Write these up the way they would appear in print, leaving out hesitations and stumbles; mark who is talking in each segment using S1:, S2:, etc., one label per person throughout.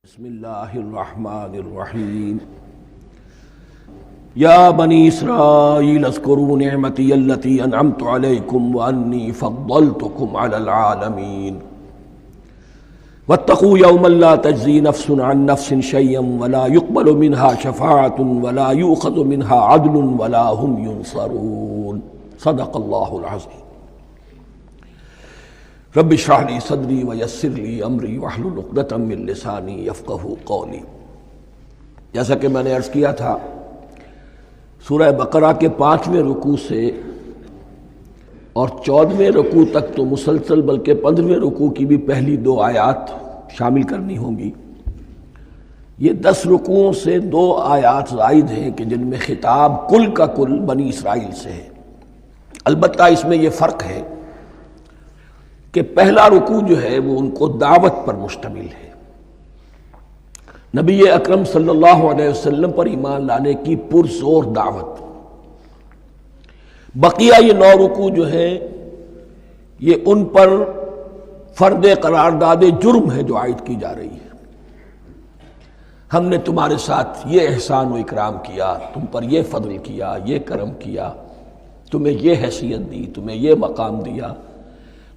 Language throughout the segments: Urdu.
S1: بسم اللہ الرحمن الرحیم یا بنی اسرائیل اذکروا نعمتی التی انعمت علیکم وانی فضلتکم علی العالمین واتقوا یوما لا تجزی نفس عن نفس شیئا ولا يقبل منها شفاعة ولا یؤخذ منها عدل ولا هم ینصرون صدق اللہ العظیم رب اشرح لی صدری ویسر لی امری واحلل عقدۃ من لسانی یفقہوا قولی۔ جیسا کہ میں نے عرض کیا تھا، سورہ بقرہ کے 5ویں رکوع سے اور 14ویں رکوع تک تو مسلسل، بلکہ 15ویں رکوع کی بھی پہلی 2 آیات شامل کرنی ہوں گی۔ یہ 10 رکوعوں سے 2 آیات زائد ہیں کہ جن میں خطاب کل کا کل بنی اسرائیل سے ہے۔ البتہ اس میں یہ فرق ہے کہ پہلا رکوع جو ہے وہ ان کو دعوت پر مشتمل ہے، نبی اکرم صلی اللہ علیہ وسلم پر ایمان لانے کی پرزور دعوت۔ بقیہ یہ 9 رکوع جو ہیں یہ ان پر فرد قرارداد جرم ہے جو عائد کی جا رہی ہے۔ ہم نے تمہارے ساتھ یہ احسان و اکرام کیا، تم پر یہ فضل کیا، یہ کرم کیا، تمہیں یہ حیثیت دی، تمہیں یہ مقام دیا،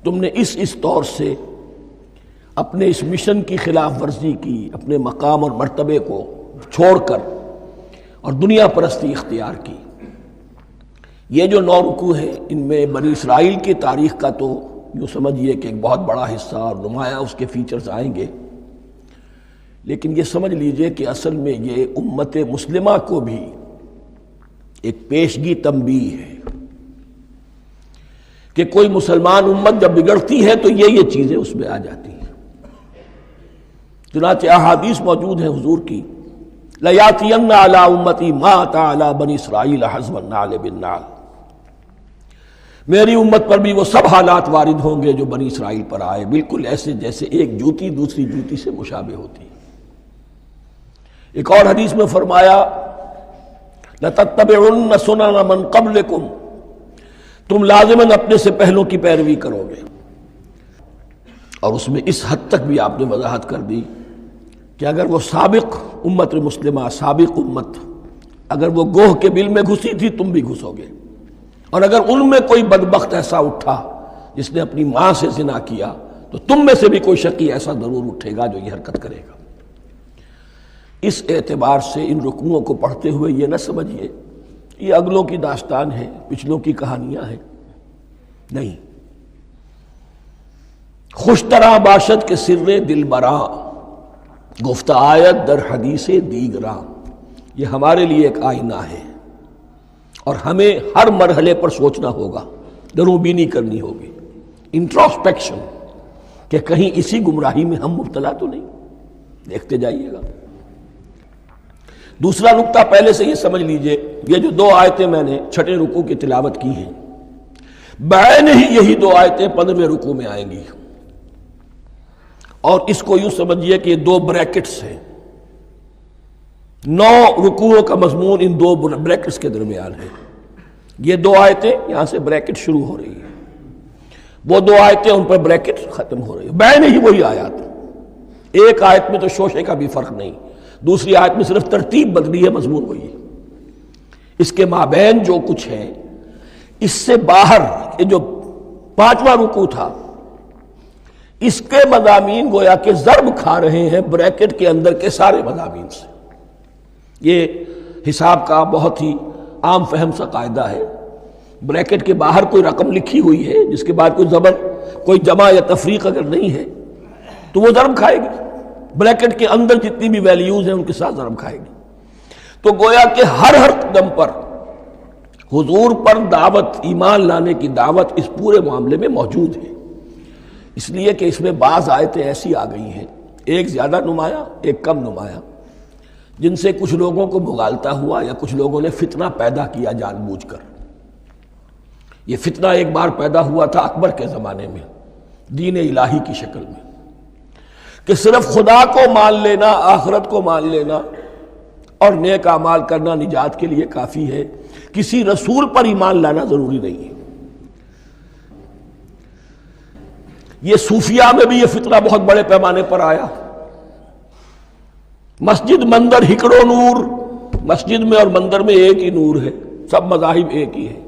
S1: تم نے اس طور سے اپنے اس مشن کی خلاف ورزی کی، اپنے مقام اور مرتبے کو چھوڑ کر اور دنیا پرستی اختیار کی۔ یہ جو 9 رکوع ہیں ان میں بنی اسرائیل کی تاریخ کا تو یوں سمجھیے کہ ایک بہت بڑا حصہ اور نمایاں اس کے فیچرز آئیں گے، لیکن یہ سمجھ لیجئے کہ اصل میں یہ امت مسلمہ کو بھی ایک پیشگی تنبیہ ہے کہ کوئی مسلمان امت جب بگڑتی ہے تو یہ چیزیں اس میں آ جاتی ہیں۔ چنانچہ احادیث موجود ہیں حضور کی، لَيَأْتِيَنَّ عَلَىٰ أُمَّتِي مَا أَتَىٰ عَلَىٰ بَنِي إِسْرَائِيلَ حَزْوَ النَّعْلِ بِالنَّعْلِ، میری امت پر بھی وہ سب حالات وارد ہوں گے جو بنی اسرائیل پر آئے، بالکل ایسے جیسے ایک جوتی دوسری جوتی سے مشابہ ہوتی ہے۔ ایک اور حدیث میں فرمایا لَتَتَّبِعُنَّ سُنَنَ مَنْ قَبْلِكُمْ، تم لازماً اپنے سے پہلوں کی پیروی کرو گے۔ اور اس میں اس حد تک بھی آپ نے وضاحت کر دی کہ اگر وہ سابق امت مسلمہ، سابق امت، اگر وہ گوہ کے بل میں گھسی تھی تم بھی گھسو گے، اور اگر ان میں کوئی بدبخت ایسا اٹھا جس نے اپنی ماں سے زنا کیا تو تم میں سے بھی کوئی شقی ایسا ضرور اٹھے گا جو یہ حرکت کرے گا۔ اس اعتبار سے ان رکوعوں کو پڑھتے ہوئے یہ نہ سمجھیے یہ اگلوں کی داستان ہے، پچھلوں کی کہانیاں ہیں، نہیں۔ خوش طرح باشد کے سر دل براں، گفت آیت در حدیث دیگراں، یہ ہمارے لیے ایک آئینہ ہے اور ہمیں ہر مرحلے پر سوچنا ہوگا، دروں بینی کرنی ہوگی، انٹروسپیکشن، کہ کہیں اسی گمراہی میں ہم مبتلا تو نہیں۔ دیکھتے جائیے گا۔ دوسرا نقطہ پہلے سے یہ سمجھ لیجئے، یہ جو 2 آیتیں میں نے 6 رکوع کی تلاوت کی ہیں، بعین ہی یہی 2 آیتیں 15ویں رکوع میں آئیں گی، اور اس کو یوں سمجھیے کہ یہ 2 بریکٹس ہیں۔ 9 رکوعوں کا مضمون ان 2 بریکٹس کے درمیان ہے۔ یہ 2 آیتیں یہاں سے بریکٹ شروع ہو رہی ہیں، وہ 2 آیتیں ان پر بریکٹ ختم ہو رہی ہیں، بعین ہی وہی آیات۔ ایک آیت میں تو شوشے کا بھی فرق نہیں، دوسری آیت میں صرف ترتیب بدلی ہے، مضمون وہی ہے۔ اس کے مابین جو کچھ ہے، اس سے باہر یہ جو 5واں رکوع تھا، اس کے مضامین گویا کہ ضرب کھا رہے ہیں بریکٹ کے اندر کے سارے مضامین سے۔ یہ حساب کا بہت ہی عام فہم سا قاعدہ ہے، بریکٹ کے باہر کوئی رقم لکھی ہوئی ہے جس کے بعد کوئی زبر، کوئی جمع یا تفریق اگر نہیں ہے تو وہ ضرب کھائے گی، بریکٹ کے اندر جتنی بھی ویلیوز ہیں ان کے ساتھ ضرب کھائے گی۔ تو گویا کہ ہر قدم پر حضور پر دعوت، ایمان لانے کی دعوت اس پورے معاملے میں موجود ہے، اس لیے کہ اس میں بعض آیتیں ایسی آ گئی ہیں، ایک زیادہ نمایاں ایک کم نمایاں، جن سے کچھ لوگوں کو بھگالتا ہوا یا کچھ لوگوں نے فتنہ پیدا کیا جان بوجھ کر۔ یہ فتنہ ایک بار پیدا ہوا تھا اکبر کے زمانے میں، دین الہی کی شکل میں، کہ صرف خدا کو مان لینا، آخرت کو مان لینا اور نیک اعمال کرنا نجات کے لیے کافی ہے، کسی رسول پر ایمان لانا ضروری نہیں ہے۔ یہ صوفیہ میں بھی یہ فتنہ بہت بڑے پیمانے پر آیا، مسجد مندر ہکڑو نور، مسجد میں اور مندر میں ایک ہی نور ہے، سب مذاہب ایک ہی ہے۔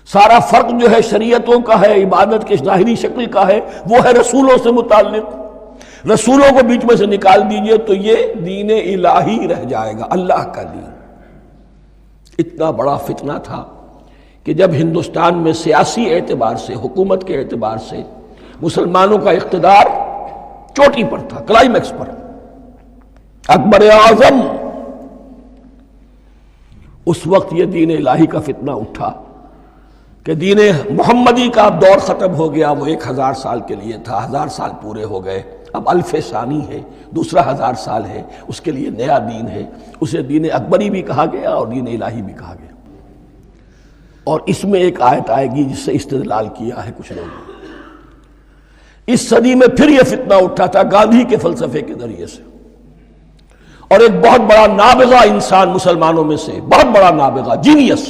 S1: سارا فرق جو ہے شریعتوں کا ہے، عبادت کے ظاہری شکل کا ہے، وہ ہے رسولوں سے متعلق۔ رسولوں کو بیچ میں سے نکال دیجئے تو یہ دین الہی رہ جائے گا، اللہ کا دین۔ اتنا بڑا فتنہ تھا کہ جب ہندوستان میں سیاسی اعتبار سے، حکومت کے اعتبار سے مسلمانوں کا اقتدار چوٹی پر تھا، کلائمیکس پر، اکبر اعظم، اس وقت یہ دین الہی کا فتنہ اٹھا کہ دین محمدی کا اب دور ختم ہو گیا۔ وہ 1000 سال کے لیے تھا، 1000 سال پورے ہو گئے، اب الف ثانی ہے، دوسرا 1000 سال ہے، اس کے لیے نیا دین ہے۔ اسے دین اکبری بھی کہا گیا اور دین الہی بھی کہا گیا۔ اور اس میں ایک آیت آئے گی جس سے استدلال کیا ہے کچھ لوگوں نے۔ اس صدی میں پھر یہ فتنہ اٹھا تھا گاندھی کے فلسفے کے ذریعے سے، اور ایک بہت بڑا نابغہ انسان مسلمانوں میں سے، بہت بڑا نابغہ، جینیس،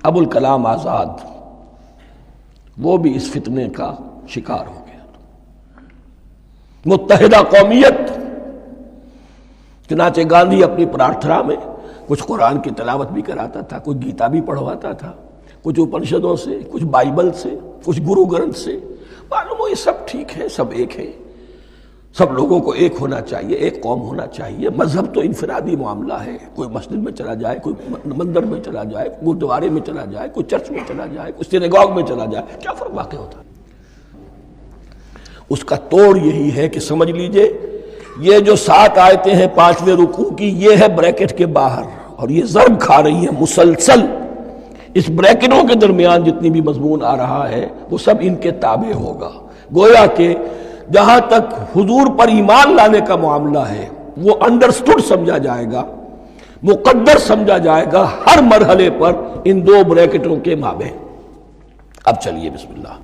S1: ابوالکلام آزاد، وہ بھی اس فتنے کا شکار ہو گیا۔ متحدہ قومیت، چنانچہ گاندھی اپنی پرارتھنا میں کچھ قرآن کی تلاوت بھی کراتا تھا، کچھ گیتا بھی پڑھواتا تھا، کچھ اپنشدوں سے، کچھ بائبل سے، کچھ گرو گرنتھ سے۔ معلوم ہو یہ سب ٹھیک ہے، سب ایک ہے، سب لوگوں کو ایک ہونا چاہیے، ایک قوم ہونا چاہیے۔ مذہب تو انفرادی معاملہ ہے، کوئی مسجد میں چلا جائے، کوئی مندر میں چلا جائے، گردوارے میں چلا جائے، کوئی چرچ میں چلا جائے، کوئی سینیگاگ میں چلا جائے، کیا فرق واقع ہوتا ہے؟ اس کا توڑ یہی ہے کہ سمجھ لیجئے یہ جو 7 آیتیں ہیں 5ویں رکوع کی، یہ ہے بریکٹ کے باہر، اور یہ ضرب کھا رہی ہے مسلسل۔ اس بریکٹوں کے درمیان جتنی بھی مضمون آ رہا ہے وہ سب ان کے تابع ہوگا۔ گویا کہ جہاں تک حضور پر ایمان لانے کا معاملہ ہے وہ انڈرسٹوڈ سمجھا جائے گا، مقدر سمجھا جائے گا ہر مرحلے پر ان 2 بریکٹوں کے مابین۔ اب چلیے بسم اللہ۔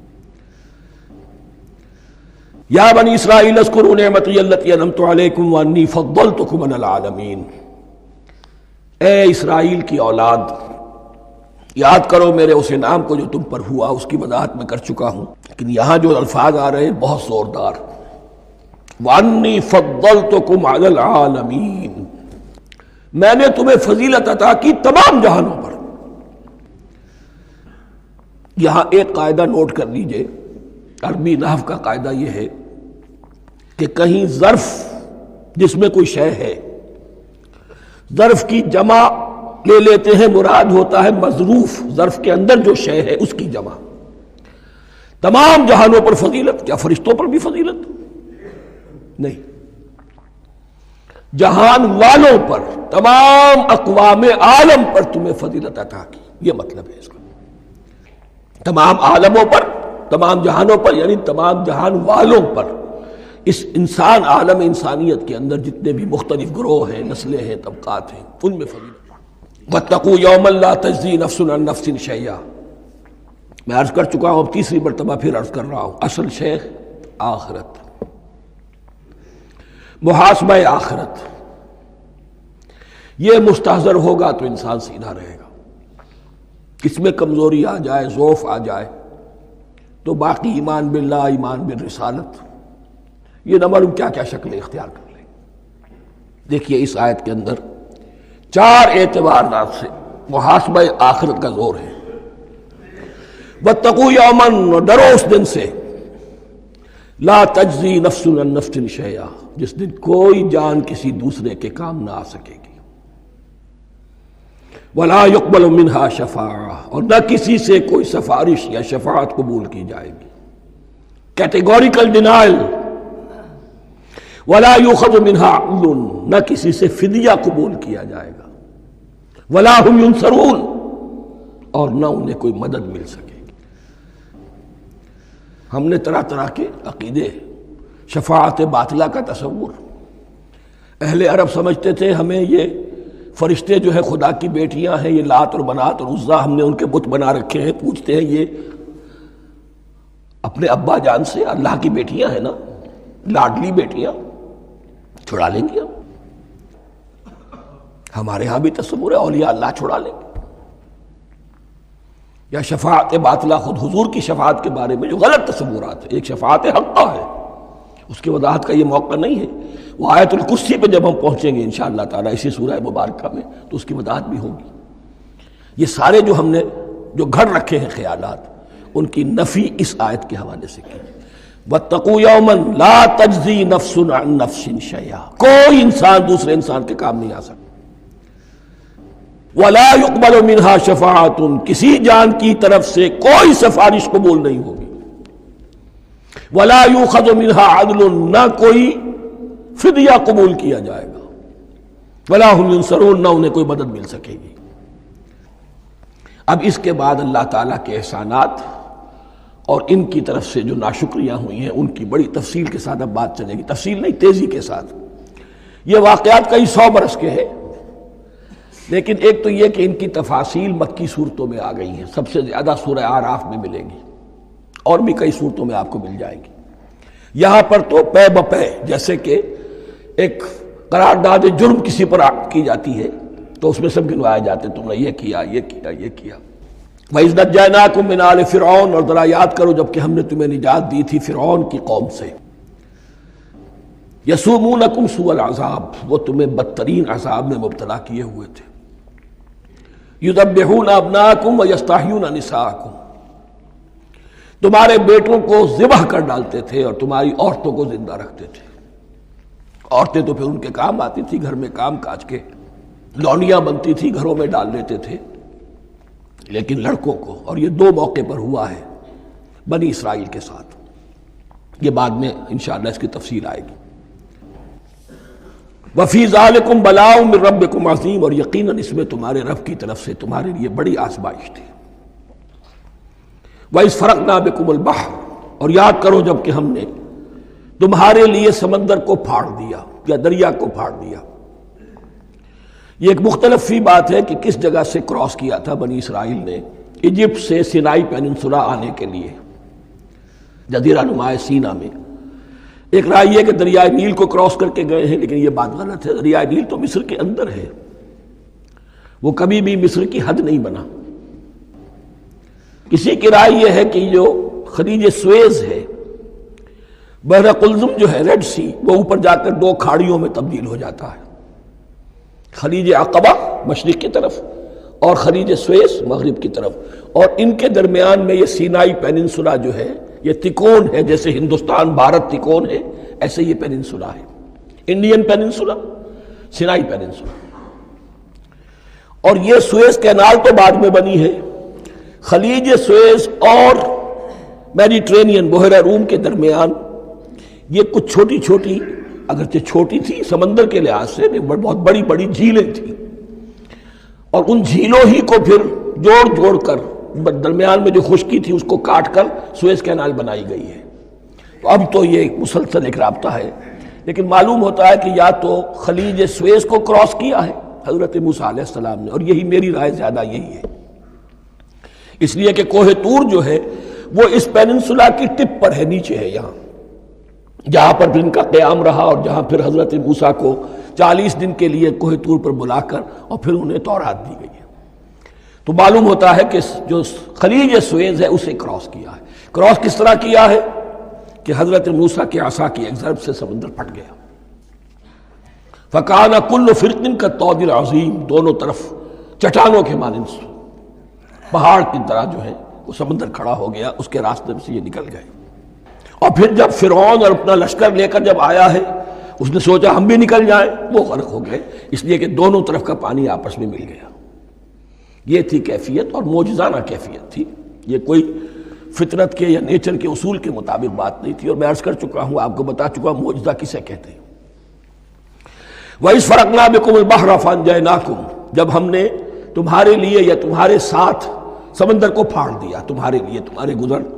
S1: یا بنی اسرائیل اذکروا نعمتی التی انعمت علیکم وانی فضلتکم علی العالمین۔ اے اسرائیل کی اولاد، یاد کرو میرے اس انعام کو جو تم پر ہوا، اس کی وضاحت میں کر چکا ہوں، لیکن یہاں جو الفاظ آ رہے ہیں بہت زوردار۔ وَأَنِّي فَضَّلْتُكُمْ عَلَى الْعَالَمِينَ، میں نے تمہیں فضیلت عطا کی تمام جہانوں پر۔ یہاں ایک قاعدہ نوٹ کر لیجئے، عربی نحو کا قاعدہ یہ ہے کہ کہیں ظرف جس میں کوئی شے ہے، ظرف کی جمع لے لیتے ہیں، مراد ہوتا ہے مظروف، ظرف کے اندر جو شے ہے اس کی جمع۔ تمام جہانوں پر فضیلت، کیا فرشتوں پر بھی فضیلت؟ نہیں، جہان والوں پر، تمام اقوام عالم پر تمہیں فضیلت عطا کی، یہ مطلب ہے اس کا۔ تمام عالموں پر، تمام جہانوں پر، یعنی تمام جہان والوں پر، اس انسان عالم انسانیت کے اندر جتنے بھی مختلف گروہ ہیں، نسلیں ہیں، طبقات ہیں، ان میں فضیلت۔ وَاتَّقُوا يَوْمًا لَا تَجْزِي نَفْسٌ عَن نَفْسٍ شَيْئًا، میں عرض کر چکا ہوں، اب تیسری مرتبہ پھر عرض کر رہا ہوں، اصل شیخ آخرت، محاسبہ آخرت، یہ مستحضر ہوگا تو انسان سیدھا رہے گا۔ اس میں کمزوری آ جائے، ضعف آ جائے تو باقی ایمان باللہ، ایمان بالرسالت، یہ نہ معلوم کیا کیا شکلیں اختیار کر لیں۔ دیکھیے اس آیت کے اندر 4 اعتبارات سے محاسبہ آخرت کا زور ہے۔ وَاتَّقُوا يَوْمًا، ڈرو اس دن سے، لا تجزی نفس عن نفس شیئا، جس دن کوئی جان کسی دوسرے کے کام نہ آ سکے گی، ولا يقبل منها شفاعہ، اور نہ کسی سے کوئی سفارش یا شفاعت قبول کی جائے گی، کیٹیگوریکل ڈینائل، ولا يؤخذ منها عدل، نہ کسی سے فدیہ قبول کیا جائے گا، ولا هم ينصرون، اور نہ انہیں کوئی مدد مل سکے گی۔ ہم نے طرح طرح کے عقیدے، شفاعت باطلہ کا تصور، اہل عرب سمجھتے تھے ہمیں یہ فرشتے جو ہے خدا کی بیٹیاں ہیں، یہ لات اور منات اور عزا، ہم نے ان کے بت بنا رکھے ہیں، پوچھتے ہیں یہ اپنے ابا جان سے اللہ کی بیٹیاں ہیں نا، لاڈلی بیٹیاں، چھڑا لیں گے ہم۔ ہمارے ہاں بھی تصور ہے اولیاء اللہ چھڑا لیں گے۔ یا شفاعت باطلہ، خود حضور کی شفاعت کے بارے میں جو غلط تصورات ہیں، ایک شفاعت حقہ ہے، اس کی وضاحت کا یہ موقع نہیں ہے۔ وہ آیت الکرسی پہ جب ہم پہنچیں گے انشاءاللہ تعالیٰ اسی سورہ مبارکہ میں تو اس کی وضاحت بھی ہوگی۔ یہ سارے جو ہم نے جو گھڑ رکھے ہیں خیالات، ان کی نفی اس آیت کے حوالے سے کی۔ وَاتَّقُوا يَوْمًا لَا تَجْزِي نَفْسٌ عَن نَفْسٍ شَيْئًا، کوئی انسان دوسرے انسان کے کام نہیں آ سکتا۔ وَلَا يُقْبَلُ مِنْهَا شَفَاعَةٌ، کسی جان کی طرف سے کوئی سفارش قبول نہیں ہوگی۔ وَلَا يُؤْخَذُ مِنْهَا عَدْلٌ، نہ کوئی فدیہ قبول کیا جائے گا۔ وَلَا هُمْ يُنصَرُونَ، نہ انہیں کوئی مدد مل سکے گی۔ اب اس کے بعد اللہ تعالیٰ کے احسانات اور ان کی طرف سے جو ناشکریاں ہوئی ہیں ان کی بڑی تفصیل کے ساتھ اب بات چلے گی، تفصیل نہیں تیزی کے ساتھ۔ یہ واقعات کئی 100 برس کے ہیں، لیکن ایک تو یہ کہ ان کی تفاصیل مکی صورتوں میں آ گئی ہیں، سب سے زیادہ سورہ اعراف میں ملے گی، اور بھی کئی صورتوں میں آپ کو مل جائے گی۔ یہاں پر تو پے بپے، جیسے کہ ایک قرارداد جرم کسی پر کی جاتی ہے تو اس میں سب گنوائے جاتے، تم نے یہ کیا، یہ کیا، یہ کیا۔ وَإِذْ نَجَّيْنَاكُم مِّنْ آلِ فِرْعَوْنَ، اور ذرا یاد کرو جب کہ ہم نے تمہیں نجات دی تھی فرعون کی قوم سے۔ يَسُومُونَكُمْ سُوءَ الْعَذَابِ، وہ تمہیں بدترین عذاب میں مبتلا کیے ہوئے تھے۔ يُذَبِّحُونَ أَبْنَاءَكُمْ وَيَسْتَحْيُونَ نِسَاءَكُمْ، تمہارے بیٹوں کو ذبح کر ڈالتے تھے اور تمہاری عورتوں کو زندہ رکھتے تھے۔ عورتیں تو پھر ان کے کام آتی تھی، گھر میں کام کاج کے لونیاں بنتی تھی، گھروں میں ڈال لیتے تھے، لیکن لڑکوں کو، اور یہ 2 موقع پر ہوا ہے بنی اسرائیل کے ساتھ، یہ بعد میں انشاءاللہ اس کی تفصیل آئے گی۔ وَفِي ذَلِكُمْ بَلَاءٌ مِّن رَبِّكُمْ عَظِيمٌ، اور یقیناً اس میں تمہارے رب کی طرف سے تمہارے لیے بڑی آزمائش تھی۔ وَإِذْ فَرَقْنَا بِكُمُ الْبَحْرَ، اور یاد کرو جب کہ ہم نے تمہارے لیے سمندر کو پھاڑ دیا یا دریا کو پھاڑ دیا۔ یہ ایک مختلف فی بات ہے کہ کس جگہ سے کراس کیا تھا بنی اسرائیل نے ایجپٹ سے سینائی پیننسولا آنے کے لیے، جزیرہ نما سینا میں۔ ایک رائے یہ کہ دریائے نیل کو کراس کر کے گئے ہیں، لیکن یہ بات غلط ہے، دریائے نیل تو مصر کے اندر ہے، وہ کبھی بھی مصر کی حد نہیں بنا۔ کسی کی رائے یہ ہے کہ جو خلیج سویز ہے، بحر قلزم جو ہے، ریڈ سی، وہ اوپر جا کر 2 کھاڑیوں میں تبدیل ہو جاتا ہے، خلیج عقبہ مشرق کی طرف اور خلیج سویس مغرب کی طرف، اور ان کے درمیان میں یہ سینائی پیننسولا جو ہے یہ تکون ہے، جیسے ہندوستان بھارت تکون ہے، ایسے یہ پیننسولا ہے، انڈین پیننسولا، سینائی پیننسولا۔ اور یہ سویس کینال تو بعد میں بنی ہے۔ خلیج سویس اور میڈیٹرینین بحیرہ روم کے درمیان یہ کچھ چھوٹی چھوٹی، اگرچہ چھوٹی تھی سمندر کے لحاظ سے، بہت بڑی بڑی جھیلیں تھیں، اور ان جھیلوں ہی کو پھر جوڑ جوڑ کر درمیان میں جو خشکی تھی اس کو کاٹ کر سویس کینال بنائی گئی ہے۔ تو اب تو یہ مسلسل ایک رابطہ ہے، لیکن معلوم ہوتا ہے کہ یا تو خلیج سویس کو کراس کیا ہے حضرت موسیٰ علیہ السلام نے، اور یہی میری رائے زیادہ یہی ہے، اس لیے کہ کوہ طور جو ہے وہ اس پیننسولا کی ٹپ پر ہے، نیچے ہے یہاں، جہاں پر پھر ان کا قیام رہا، اور جہاں پھر حضرت موسیٰ کو 40 دن کے لیے کوہ طور پر بلا کر اور پھر انہیں تورات دی گئی ہے۔ تو معلوم ہوتا ہے کہ جو خلیج سویز ہے اسے کراس کیا ہے۔ کراس کس طرح کیا ہے کہ حضرت موسیٰ کے عصا کی ایک ضرب سے سمندر پھٹ گیا۔ فَكَانَ كُلُّ فِرْقٍ كَالطَّوْدِ الْعَظِيمِ، دونوں طرف چٹانوں کے مانند پہاڑ کی طرح جو ہے وہ سمندر کھڑا ہو گیا، اس کے راستے میں سے یہ نکل گئے۔ اور پھر جب فرعون اور اپنا لشکر لے کر جب آیا ہے، اس نے سوچا ہم بھی نکل جائیں، وہ غرق ہو گئے، اس لیے کہ دونوں طرف کا پانی آپس میں مل گیا۔ یہ تھی کیفیت، اور معجزانہ کیفیت تھی، یہ کوئی فطرت کے یا نیچر کے اصول کے مطابق بات نہیں تھی، اور میں عرض کر چکا ہوں، آپ کو بتا چکا ہوں معجزہ کسے کہتے ہیں۔ وَإِذْ فَرَقْنَا بِكُمُ الْبَحْرَ فَأَنْجَيْنَاكُمْ، جب ہم نے تمہارے لیے یا تمہارے ساتھ سمندر کو پھاڑ دیا، تمہارے لیے، تمہارے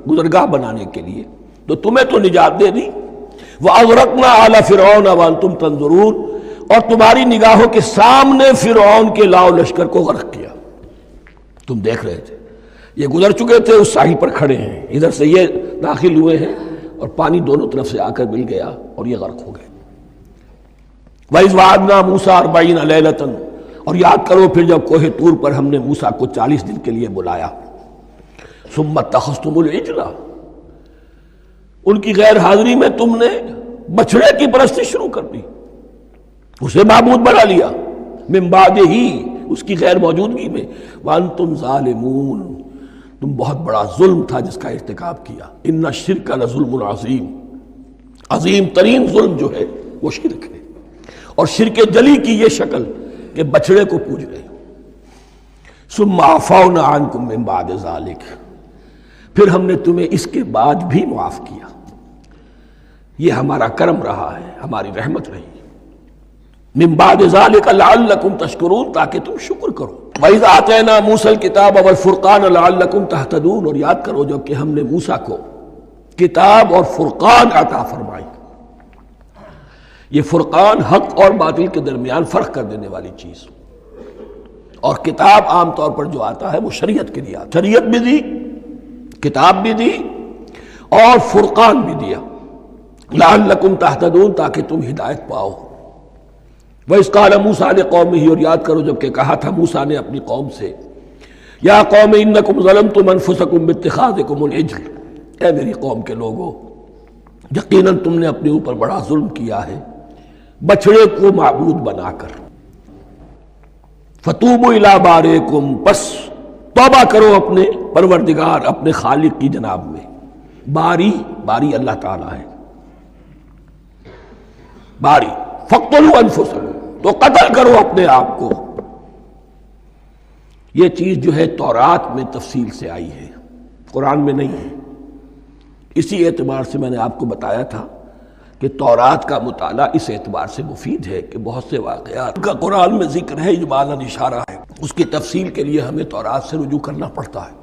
S1: گزرگاہ بنانے کے لیے، تو تمہیں تو نجات دے دی۔ وَأَغْرَقْنَا آلَ فِرْعَوْنَ وَأَنْتُمْ تَنظُرُونَ، اور تمہاری نگاہوں کے سامنے فرعون کے لاؤ لشکر کو غرق کیا، تم دیکھ رہے تھے، یہ گزر چکے تھے، اس ساحل پر کھڑے ہیں، ادھر سے یہ داخل ہوئے ہیں، اور پانی دونوں طرف سے آ کر مل گیا اور یہ غرق ہو گئے۔ وَإِذْ وَعَدْنَا مُوسَىٰ 40 لَيْلَةً، اور یاد کرو پھر جب کوہ طور پر ہم نے موسیٰ کو 40 دن کے لیے بلایا۔ ثُمَّ اتَّخَذْتُمُ الْعِجْلَ، ان کی غیر حاضری میں تم نے بچھڑے کی پرستی شروع کر دی، اسے معبود بنا لیا، من بعد ہی، اس کی غیر موجودگی میں، وانتم ظالمون، تم بہت بڑا ظلم تھا جس کا ارتکاب کیا، ان الشرک لظلم عظیم، عظیم ترین ظلم جو ہے وہ شرک ہے، اور شرک جلی کی یہ شکل کہ بچڑے کو پوج رہے۔ ثم عفونا عنکم من بعد ذلک، پھر ہم نے تمہیں اس کے بعد بھی معاف کیا، یہ ہمارا کرم رہا ہے، ہماری رحمت رہی، من بعد ذلک لعلکم تشکرون، تاکہ تم شکر کرو۔ وَإِذْ آتَيْنَا مُوسَى الْكِتَابَ وَالْفُرْقَانَ لَعَلَّكُمْ تَهْتَدُونَ، اور یاد کرو جب کہ ہم نے موسیٰ کو کتاب اور فرقان عطا فرمائی۔ یہ فرقان حق اور باطل کے درمیان فرق کر دینے والی چیز، اور کتاب عام طور پر جو آتا ہے وہ شریعت کے لیے آتا، شریعت بھی دی، کتاب بھی دی، اور فرقان بھی دیا، لعلکم تہتدون، تاکہ تم ہدایت پاؤ۔ وَإِذْ قَالَ مُوسَىٰ لِقَوْمِهِ، اور یاد کرو جب کہ کہا تھا موسیٰ نے اپنی قوم سے، یا قوم انکم ظلمتم انفسکم باتخاذکم العجل، اے میری قوم کے لوگو، یقیناً تم نے اپنے اوپر بڑا ظلم کیا ہے بچڑے کو معبود بنا کر۔ فَتُوبُوا إِلَىٰ بَارِئِكُمْ، پس توبہ کرو اپنے پروردگار، اپنے خالق کی جناب میں۔ باری اللہ تعالیٰ ہے، باری۔ فَاقْتُلُوا أَنفُسَكُمْ، تو قتل کرو اپنے آپ کو۔ یہ چیز جو ہے تورات میں تفصیل سے آئی ہے، قرآن میں نہیں ہے۔ اسی اعتبار سے میں نے آپ کو بتایا تھا کہ تورات کا مطالعہ اس اعتبار سے مفید ہے کہ بہت سے واقعات کا قرآن میں ذکر ہے، اجمالاً اشارہ ہے، اس کی تفصیل کے لیے ہمیں تورات سے رجوع کرنا پڑتا ہے،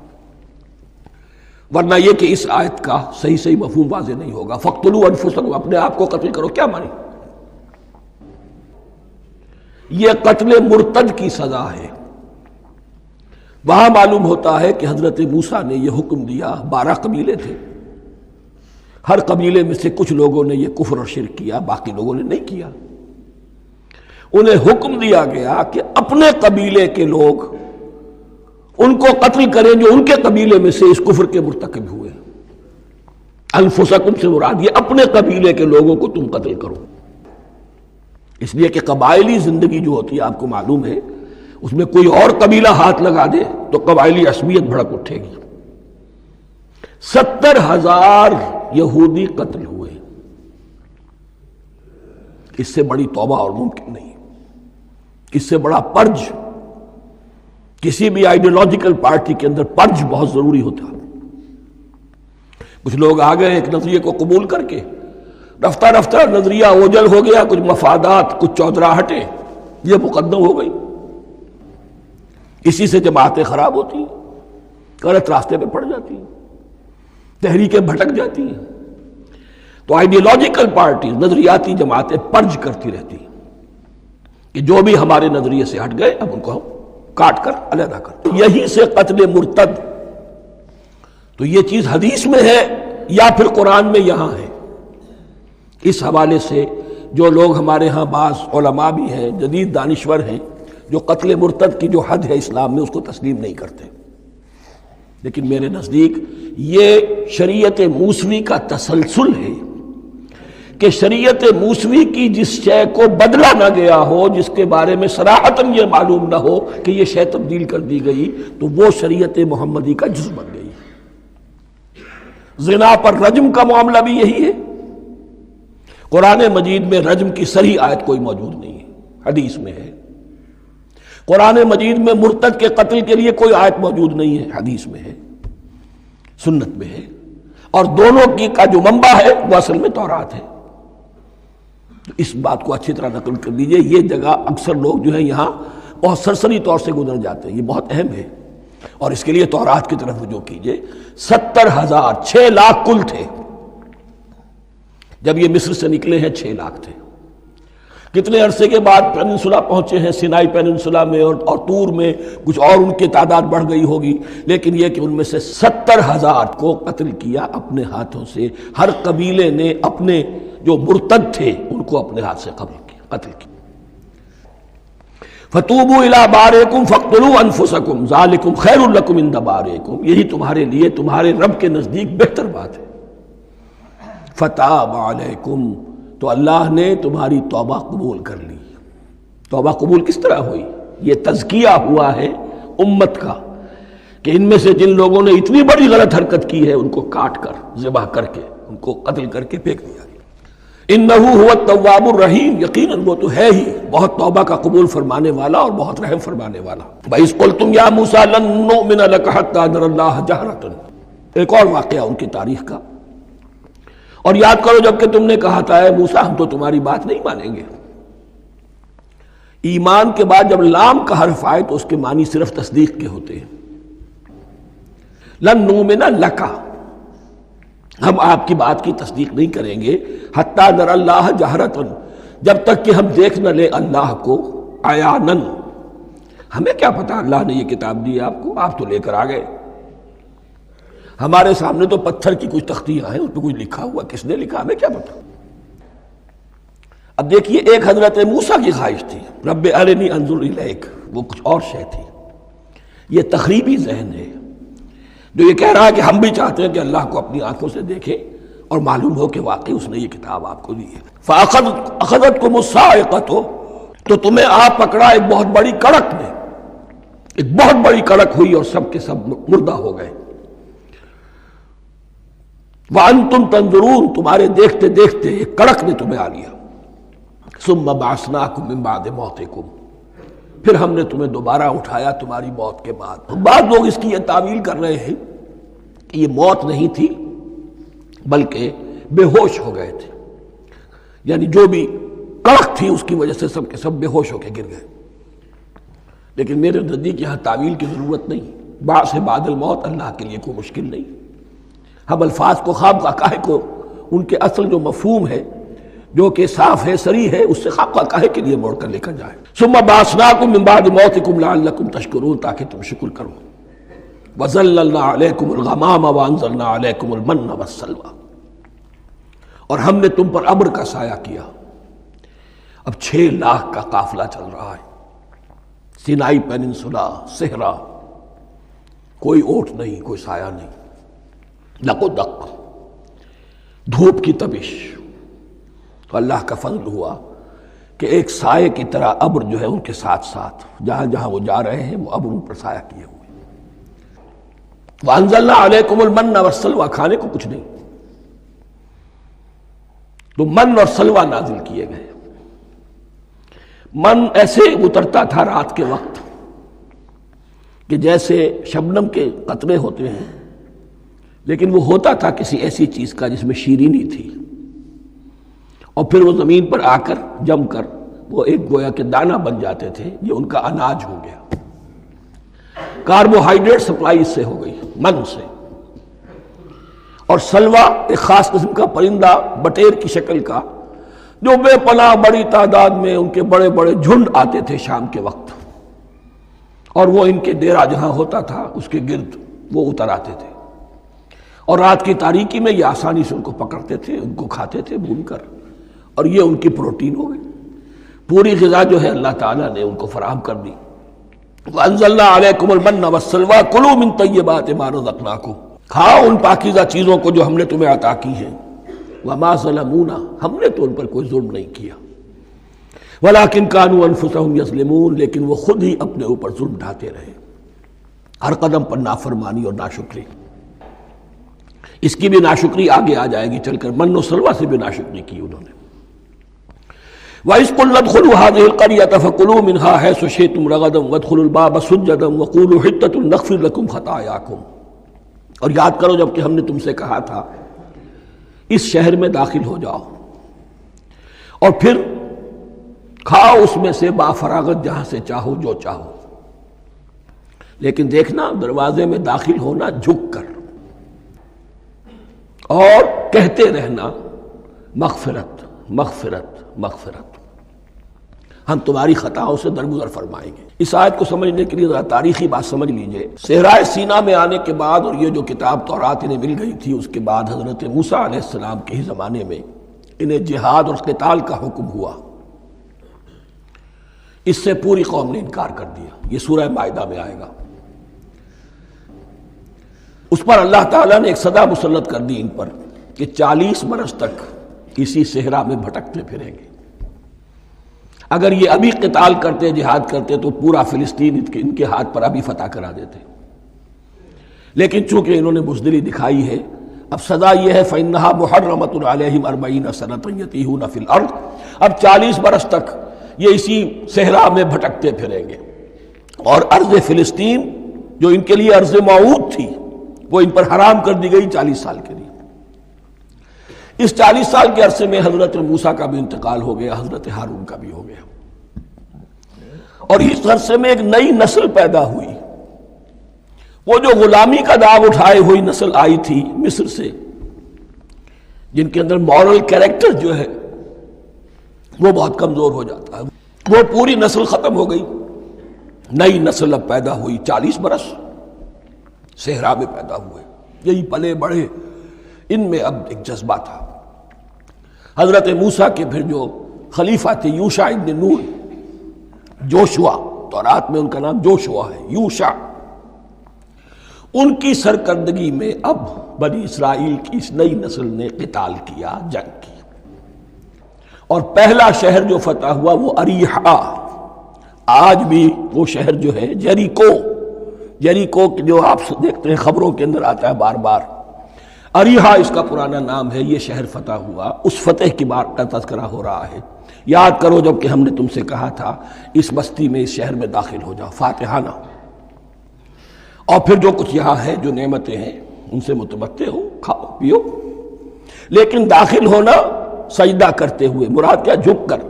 S1: ورنہ یہ کہ اس آیت کا صحیح مفہوم واضح نہیں ہوگا۔ فَاقْتُلُوا أَنفُسَكُمْ، اپنے آپ کو قتل کرو، کیا معنی؟ یہ قتل مرتد کی سزا ہے۔ وہاں معلوم ہوتا ہے کہ حضرت موسیٰ نے یہ حکم دیا، 12 قبیلے تھے، ہر قبیلے میں سے کچھ لوگوں نے یہ کفر اور شرک کیا، باقی لوگوں نے نہیں کیا۔ انہیں حکم دیا گیا کہ اپنے قبیلے کے لوگ ان کو قتل کریں جو ان کے قبیلے میں سے اس کفر کے مرتکب ہوئے۔ انفسکم سے مراد یہ اپنے قبیلے کے لوگوں کو تم قتل کرو، اس لیے کہ قبائلی زندگی جو ہوتی ہے آپ کو معلوم ہے، اس میں کوئی اور قبیلہ ہاتھ لگا دے تو قبائلی عصبیت بھڑک اٹھے گی۔ 70,000 یہودی قتل ہوئے، اس سے بڑی توبہ اور ممکن نہیں، اس سے بڑا پرج، کسی بھی آئیڈیولوجیکل پارٹی کے اندر پرج بہت ضروری ہوتا ہے۔ کچھ لوگ آ گئے ایک نظریے کو قبول کر کے، رفتہ رفتہ نظریہ اوجل ہو گیا، کچھ مفادات، کچھ چودراہٹیں یہ مقدم ہو گئی، اسی سے جماعتیں خراب ہوتی ہیں، غلط راستے پہ پڑ جاتی ہیں، تحریکیں بھٹک جاتی ہیں۔ تو آئیڈیولوجیکل پارٹیز، نظریاتی جماعتیں پرج کرتی رہتی ہیں کہ جو بھی ہمارے نظریے سے ہٹ گئے اب ان کو ہم کاٹ کر علیحدہ کر۔ یہی سے قتل مرتد، تو یہ چیز حدیث میں ہے یا پھر قرآن میں یہاں ہے۔ اس حوالے سے جو لوگ ہمارے ہاں بعض علماء بھی ہیں، جدید دانشور ہیں، جو قتل مرتد کی جو حد ہے اسلام میں اس کو تسلیم نہیں کرتے، لیکن میرے نزدیک یہ شریعت موسوی کا تسلسل ہے کہ شریعت موسوی کی جس شے کو بدلا نہ گیا ہو، جس کے بارے میں صراحتاً یہ معلوم نہ ہو کہ یہ شے تبدیل کر دی گئی، تو وہ شریعت محمدی کا جز بن گئی۔ زنا پر رجم کا معاملہ بھی یہی ہے۔ قرآن مجید میں رجم کی صریح آیت کوئی موجود نہیں ہے، حدیث میں ہے۔ قرآن مجید میں مرتد کے قتل کے لیے کوئی آیت موجود نہیں ہے، حدیث میں ہے، سنت میں ہے، اور دونوں کی کا جو منبع ہے وہ اصل میں تورات ہے۔ اس بات کو اچھی طرح نقل کر دیجئے، یہ جگہ اکثر لوگ جو ہے یہاں بہت سرسری طور سے گزر جاتے ہیں، یہ بہت اہم ہے، اور اس کے لیے تورات کی طرف رجوع کیجئے۔ 70,000، 6 لاکھ کل تھے جب یہ مصر سے نکلے ہیں، 6 لاکھ تھے۔ کتنے عرصے کے بعد پیننسولا پہنچے ہیں، سینائی پیننسولا میں اور طور میں، کچھ اور ان کی تعداد بڑھ گئی ہوگی، لیکن یہ کہ ان میں سے 70,000 کو قتل کیا اپنے ہاتھوں سے۔ ہر قبیلے نے اپنے جو مرتد تھے ان کو اپنے ہاتھ سے قتل کیا۔ فَتُوبُوا إِلَىٰ بَارِئِكُمْ فَاقْتُلُوا أَنفُسَكُمْ ذَٰلِكُمْ خَيْرٌ لَكُمْ عِندَ بَارِئِكُمْ، یہی تمہارے لیے تمہارے رب کے نزدیک بہتر بات ہے۔ فَتَابَ عَلَيْكُمْ، تو اللہ نے تمہاری توبہ قبول کر لی، توبہ قبول کس طرح ہوئی؟ یہ تزکیہ ہوا ہے امت کا کہ ان میں سے جن لوگوں نے اتنی بڑی غلط حرکت کی ہے ان کو کاٹ کر ذبح کر کے ان کو قتل کر کے پھینک دیا گیا۔ انہ هو التواب الرحیم، یقیناً وہ تو ہے ہی بہت توبہ کا قبول فرمانے والا اور بہت رحم فرمانے والا۔ وَإِذْ قُلْتُمْ يَا مُوسَىٰ لَن نُّؤْمِنَ لَكَ حَتَّىٰ نَرَى اللَّهَ جَهْرَةً، ایک اور واقعہ ان کی تاریخ کا۔ اور یاد کرو جب کہ تم نے کہا تھا اے موسیٰ ہم تو تمہاری بات نہیں مانیں گے۔ ایمان کے بعد جب لام کا حرف آئے تو اس کے معنی صرف تصدیق کے ہوتے ہیں۔ لن نؤمن لک، ہم آپ کی بات کی تصدیق نہیں کریں گے، حتیٰ نری اللہ جہرۃ، جب تک کہ ہم دیکھ نہ لیں اللہ کو عیاناً۔ ہمیں کیا پتا اللہ نے یہ کتاب دی آپ کو، آپ تو لے کر آ گئے، ہمارے سامنے تو پتھر کی کچھ تختیاں ہیں، اس پہ کچھ لکھا ہوا، کس نے لکھا ہمیں کیا پتا۔ اب دیکھیے ایک حضرت موسیٰ کی خواہش تھی رب ارنی انظر الیک، وہ کچھ اور شے تھی۔ یہ تخریبی ذہن ہے جو یہ کہہ رہا ہے کہ ہم بھی چاہتے ہیں کہ اللہ کو اپنی آنکھوں سے دیکھیں اور معلوم ہو کہ واقعی اس نے یہ کتاب آپ کو دی ہے۔ فَأَخَذَتْكُمُ الصَّاعِقَةُ، تو تمہیں آپ پکڑا ایک بہت بڑی کڑک نے، ایک بہت بڑی کڑک ہوئی اور سب کے سب مردہ ہو گئے۔ وَأَنْتُمْ تَنظُرُونَ، تمہارے دیکھتے دیکھتے ایک کڑک نے تمہیں آ لیا۔ ثُمَّ بَعَثْنَاكُمْ مِنْ بَعْدِ مَوْتِكُمْ، پھر ہم نے تمہیں دوبارہ اٹھایا تمہاری موت کے بعد۔ بعض لوگ اس کی یہ تعویل کر رہے ہیں کہ یہ موت نہیں تھی بلکہ بے ہوش ہو گئے تھے، یعنی جو بھی کڑک تھی اس کی وجہ سے سب کے سب بے ہوش ہو کے گر گئے۔ لیکن میرے نزدیک یہاں تعویل کی ضرورت نہیں، بعث بعد الموت اللہ کے لیے کوئی مشکل نہیں۔ ہم الفاظ کو خواہ کاہے کو ان کے اصل جو مفہوم ہے جو کہ صاف ہے صریح ہے اس سے خواہ کاہے کے لیے موڑ کر لے کر جائیں۔ ثم بعثناکم من بعد موتکم لعلکم تشکرون، تاکہ تم شکر کرو۔ وظللنا علیکم الغمام وانزلنا علیکم المن والسلوى، اور ہم نے تم پر ابر کا سایہ کیا۔ اب 6 لاکھ کا قافلہ چل رہا ہے، سینائی پیننسولا، صحرا، کوئی اوٹ نہیں، کوئی سایہ نہیں، دق و دق، دھوپ کی تپش۔ تو اللہ کا فضل ہوا کہ ایک سائے کی طرح ابر جو ہے ان کے ساتھ ساتھ جہاں جہاں وہ جا رہے ہیں وہ ابر ان پر سایہ کیے ہوئے۔ وَأَنزَلْنَا عَلَيْكُمُ الْمَنَّ وَالسَّلْوَىٰ، کھانے کو کچھ نہیں، تو من اور سلوہ نازل کیے گئے۔ من ایسے اترتا تھا رات کے وقت کہ جیسے شبنم کے قطرے ہوتے ہیں، لیکن وہ ہوتا تھا کسی ایسی چیز کا جس میں شیرینی تھی، اور پھر وہ زمین پر آ کر جم کر وہ ایک گویا کہ دانہ بن جاتے تھے، یہ ان کا اناج ہو گیا۔ کاربوہائیڈریٹ سپلائی اس سے ہو گئی، من سے۔ اور سلوہ ایک خاص قسم کا پرندہ بٹیر کی شکل کا جو بے پناہ بڑی تعداد میں ان کے بڑے بڑے جھنڈ آتے تھے شام کے وقت، اور وہ ان کے ڈیرا جہاں ہوتا تھا اس کے گرد وہ اتر آتے تھے، اور رات کی تاریکی میں یہ آسانی سے ان کو پکڑتے تھے، ان کو کھاتے تھے بھون کر، اور یہ ان کی پروٹین ہو گئی۔ پوری غذا جو ہے اللہ تعالیٰ نے ان کو فراہم کر دی۔ وَأَنزَلْنَا عَلَيْكُمُ الْمَنَّ وَالسَّلْوَىٰ كُلُوا مِن طَيِّبَاتِ مَا رَزَقْنَاكُمْ، کھاؤ ان پاکیزہ چیزوں کو جو ہم نے تمہیں عطا کی ہیں۔ وَمَا ظَلَمُونَا، ہم نے تو ان پر کوئی ظلم نہیں کیا، وَلَٰكِن كَانُوا أَنفُسَهُمْ يَظْلِمُونَ، لیکن وہ خود ہی اپنے اوپر ظلم ڈھاتے رہے، ہر قدم پر نافرمانی اور ناشکری۔ اس کی بھی ناشکری آگے آ جائے گی چل کر، من و سلوہ سے بھی ناشکری کی انہوں نے۔ وَإِذْ قُلْنَا ادْخُلُوا هَٰذِهِ الْقَرْيَةَ فَكُلُوا مِنْهَا حَيْثُ شِئْتُمْ رَغَدًا وَادْخُلُوا الْبَابَ سُجَّدًا وَقُولُوا حِطَّةٌ نَغْفِرْ لَكُمْ خَطَايَاكُمْ، اور یاد کرو جب کہ ہم نے تم سے کہا تھا اس شہر میں داخل ہو جاؤ اور پھر کھاؤ اس میں سے بافراغت جہاں سے چاہو جو چاہو، لیکن دیکھنا دروازے میں داخل ہونا جھک کر، اور کہتے رہنا مغفرت مغفرت مغفرت، ہم تمہاری خطاؤں سے درگزر فرمائیں گے۔ اس آیت کو سمجھنے کے لیے ذرا تاریخی بات سمجھ لیجئے۔ صحرائے سینا میں آنے کے بعد اور یہ جو کتاب تورات انہیں مل گئی تھی اس کے بعد حضرت موسیٰ علیہ السلام کے ہی زمانے میں انہیں جہاد اور قتال کا حکم ہوا۔ اس سے پوری قوم نے انکار کر دیا، یہ سورہ مائدہ میں آئے گا۔ اس پر اللہ تعالیٰ نے ایک سزا مسلط کر دی ان پر کہ 40 برس تک اسی صحرا میں بھٹکتے پھریں گے۔ اگر یہ ابھی قتال کرتے، جہاد کرتے تو پورا فلسطین ان کے ہاتھ پر ابھی فتح کرا دیتے، لیکن چونکہ انہوں نے بزدلی دکھائی ہے، اب سزا یہ ہے فَإِنَّهَا مُحَرَّمَةٌ عَلَيْهِمْ 40 سَنَةً يَتِيهُونَ فِي الْأَرْضِ، اب 40 برس تک یہ اسی صحرا میں بھٹکتے پھریں گے، اور ارض فلسطین جو ان کے لیے ارض موعود تھی وہ ان پر حرام کر دی گئی 40 سال کے لیے۔ اس 40 سال کے عرصے میں حضرت موسیٰ کا بھی انتقال ہو گیا، حضرت ہارون کا بھی ہو گیا، اور اس عرصے میں ایک نئی نسل پیدا ہوئی۔ وہ جو غلامی کا داغ اٹھائے ہوئی نسل آئی تھی مصر سے، جن کے اندر مورل کیریکٹر جو ہے وہ بہت کمزور ہو جاتا ہے، وہ پوری نسل ختم ہو گئی، نئی نسل اب پیدا ہوئی، 40 برس صحرا میں پیدا ہوئے، یہی پلے بڑھے، ان میں اب ایک جذبہ تھا۔ حضرت موسیٰ کے پھر جو خلیفہ تھے یوشع ابن نون، جوشوا، تورات میں ان کا نام جوشوا ہے، یوشع، ان کی سرکردگی میں اب بنی اسرائیل کی اس نئی نسل نے قتال کیا، جنگ کی، اور پہلا شہر جو فتح ہوا وہ اریحا، آج بھی وہ شہر جو ہے جیریکو جو آپ دیکھتے ہیں خبروں کے اندر آتا ہے بار بار، اریحا اس کا پرانا نام ہے، یہ شہر فتح ہوا، اس فتح کی بات کا تذکرہ ہو رہا ہے۔ یاد کرو جب کہ ہم نے تم سے کہا تھا اس بستی میں، اس شہر میں داخل ہو جاؤ فاتحانہ، اور پھر جو کچھ یہاں ہے، جو نعمتیں ہیں ان سے متمتع ہو، کھاؤ پیو، لیکن داخل ہونا سجدہ کرتے ہوئے، مراد کیا؟ جھک کر،